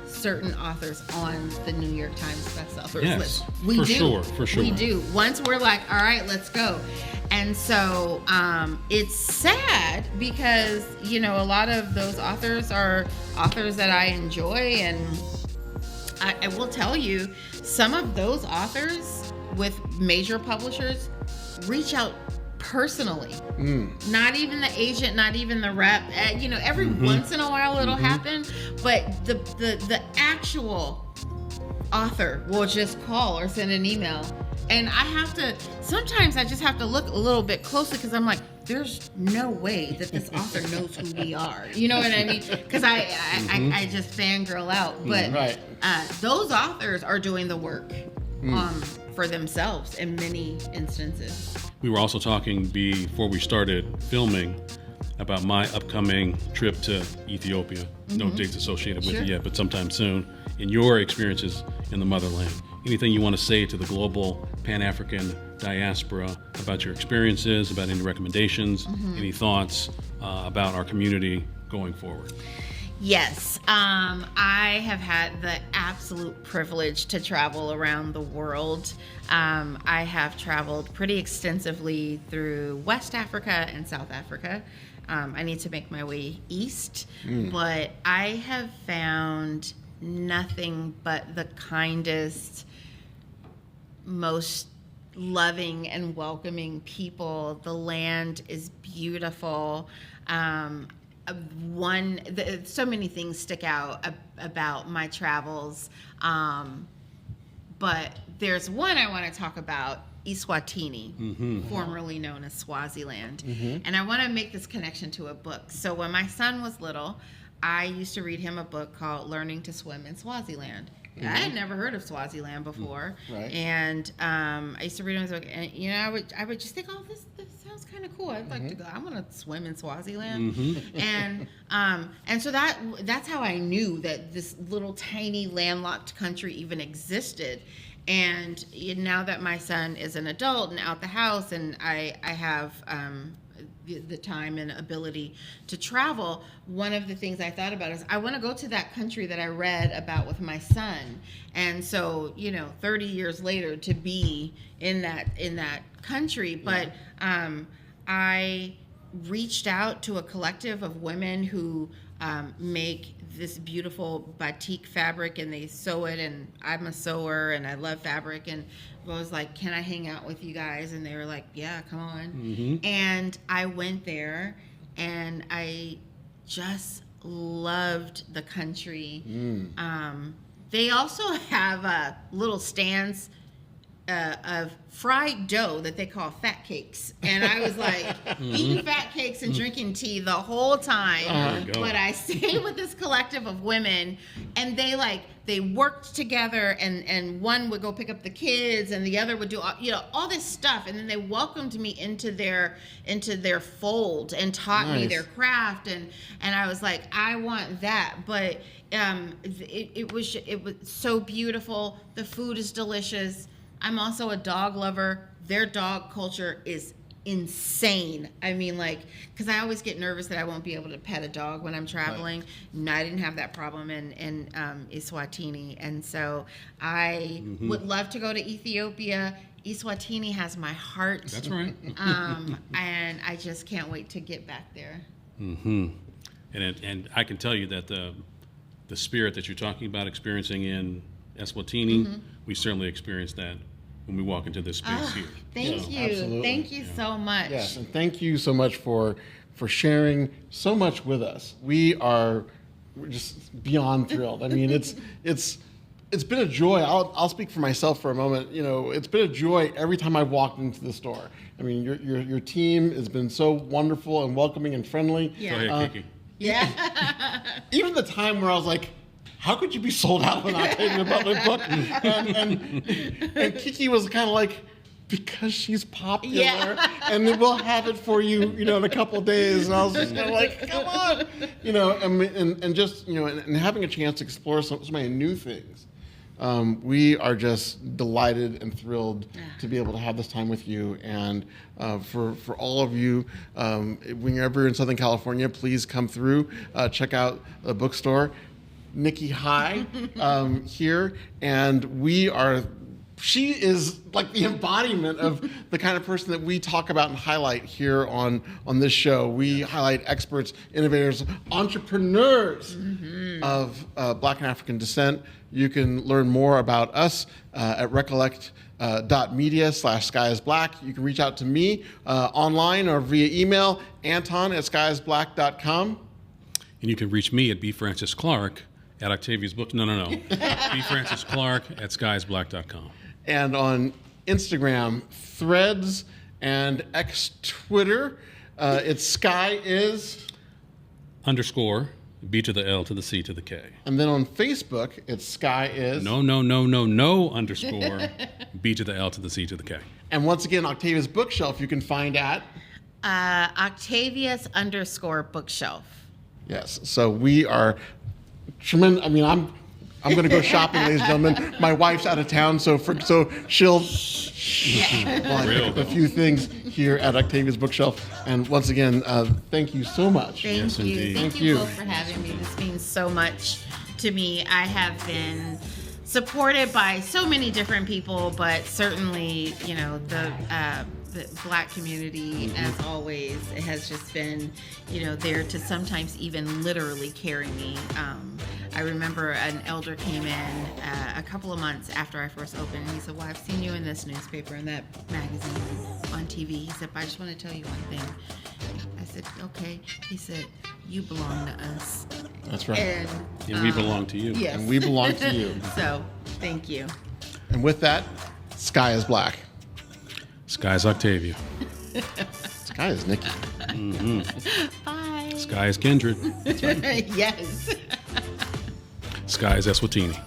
certain authors on the New York Times bestsellers list. We do. For sure. We do. Once we're like, all right, let's go. And so it's sad because, a lot of those authors are authors that I enjoy. And I will tell you, some of those authors with major publishers reach out personally. Not even the agent, not even the rep. Every once in a while it'll happen, but the actual author will just call or send an email. And sometimes I just have to look a little bit closer because I'm like, there's no way that this author knows who we are. You know what I mean? Because I just fangirl out. But those authors are doing the work for themselves in many instances. We were also talking before we started filming about my upcoming trip to Ethiopia. No dates associated with it yet, but sometime soon. In your experiences in the motherland, anything you want to say to the global Pan-African diaspora about your experiences, about any recommendations, any thoughts about our community going forward? Yes, I have had the absolute privilege to travel around the world. I have traveled pretty extensively through West Africa and South Africa. I need to make my way east, but I have found nothing but the kindest, most loving and welcoming people. The land is beautiful. So many things stick out about my travels, but there's one I want to talk about, Eswatini, formerly known as Swaziland. And I want to make this connection to a book. So when my son was little, I used to read him a book called Learning to Swim in Swaziland. I had never heard of Swaziland before. And I used to read him his book, and I would just think, oh, this sounds kind of cool. I'd like to go. I want to swim in Swaziland. And so that's how I knew that this little tiny landlocked country even existed. And now that my son is an adult and out the house, and I have the time and ability to travel, one of the things I thought about is I want to go to that country that I read about with my son. And so 30 years later to be in that country, but I reached out to a collective of women who make this beautiful batik fabric, and they sew it, and I'm a sewer and I love fabric, and I was like, can I hang out with you guys? And they were like, yeah, come on. And I went there, and I just loved the country. They also have little stands of fried dough that they call fat cakes, and I was like eating fat cakes and drinking tea the whole time. But I stayed with this collective of women, and they worked together, and one would go pick up the kids, and the other would do all this stuff, and then they welcomed me into their fold and taught me their craft, and I was like, I want that. But it was so beautiful. The food is delicious. I'm also a dog lover. Their dog culture is insane. I mean, because I always get nervous that I won't be able to pet a dog when I'm traveling. No, I didn't have that problem in Eswatini. And so I would love to go to Ethiopia. Eswatini has my heart. That's right. And I just can't wait to get back there. And I can tell you that the spirit that you're talking about experiencing in Eswatini, we certainly experienced that when we walk into this space here. Thank you. Absolutely. Thank you so much. Yes, and thank you so much for sharing so much with us. We're just beyond thrilled. I mean, it's been a joy. I'll speak for myself for a moment. It's been a joy every time I've walked into the store. I mean, your team has been so wonderful and welcoming and friendly. Yeah. Go ahead, Kiki. Yeah. Even the time where I was like, how could you be sold out when Octavia Butler book? And Kiki was kind of like, because she's popular, and then we'll have it for you, in a couple of days. And I was just kind of like, come on, and just, and having a chance to explore so many new things. We are just delighted and thrilled to be able to have this time with you. And for all of you, whenever you're in Southern California, please come through, check out the bookstore. Nikki High here, and she is like the embodiment of the kind of person that we talk about and highlight here on this show. We highlight experts, innovators, entrepreneurs of Black and African descent. You can learn more about us at recollect.media/skyisblack. You can reach out to me online or via email, anton@skyisblack.com. And you can reach me at bfrancisclark at Octavia's book. No. bfrancisclark@skyisblack.com. And on Instagram, Threads, and Twitter, it's Sky is _ B to the L to the C to the K. And then on Facebook, it's Sky is No _ B to the L to the C to the K. And once again, Octavia's bookshelf you can find at Octavia's _bookshelf. Yes. So we are tremendous. I mean, I'm going to go shopping, ladies and gentlemen. My wife's out of town, so she'll a few things here at Octavia's bookshelf. And once again, thank you so much. Yes, indeed. Thank you both for having me. This means so much to me. I have been supported by so many different people, but certainly, the Black community, as always, it has just been, there to sometimes even literally carry me. I remember an elder came in a couple of months after I first opened, and he said, well, I've seen you in this newspaper and that magazine, on TV. He said, but I just want to tell you one thing. I said, okay. He said, you belong to us. That's right. And we belong to you. Yes. And we belong to you. So, thank you. And with that, Sky is Black. Sky is Octavia. Sky is Nikki. Bye. Sky is kindred. Yes. Sky is Eswatini.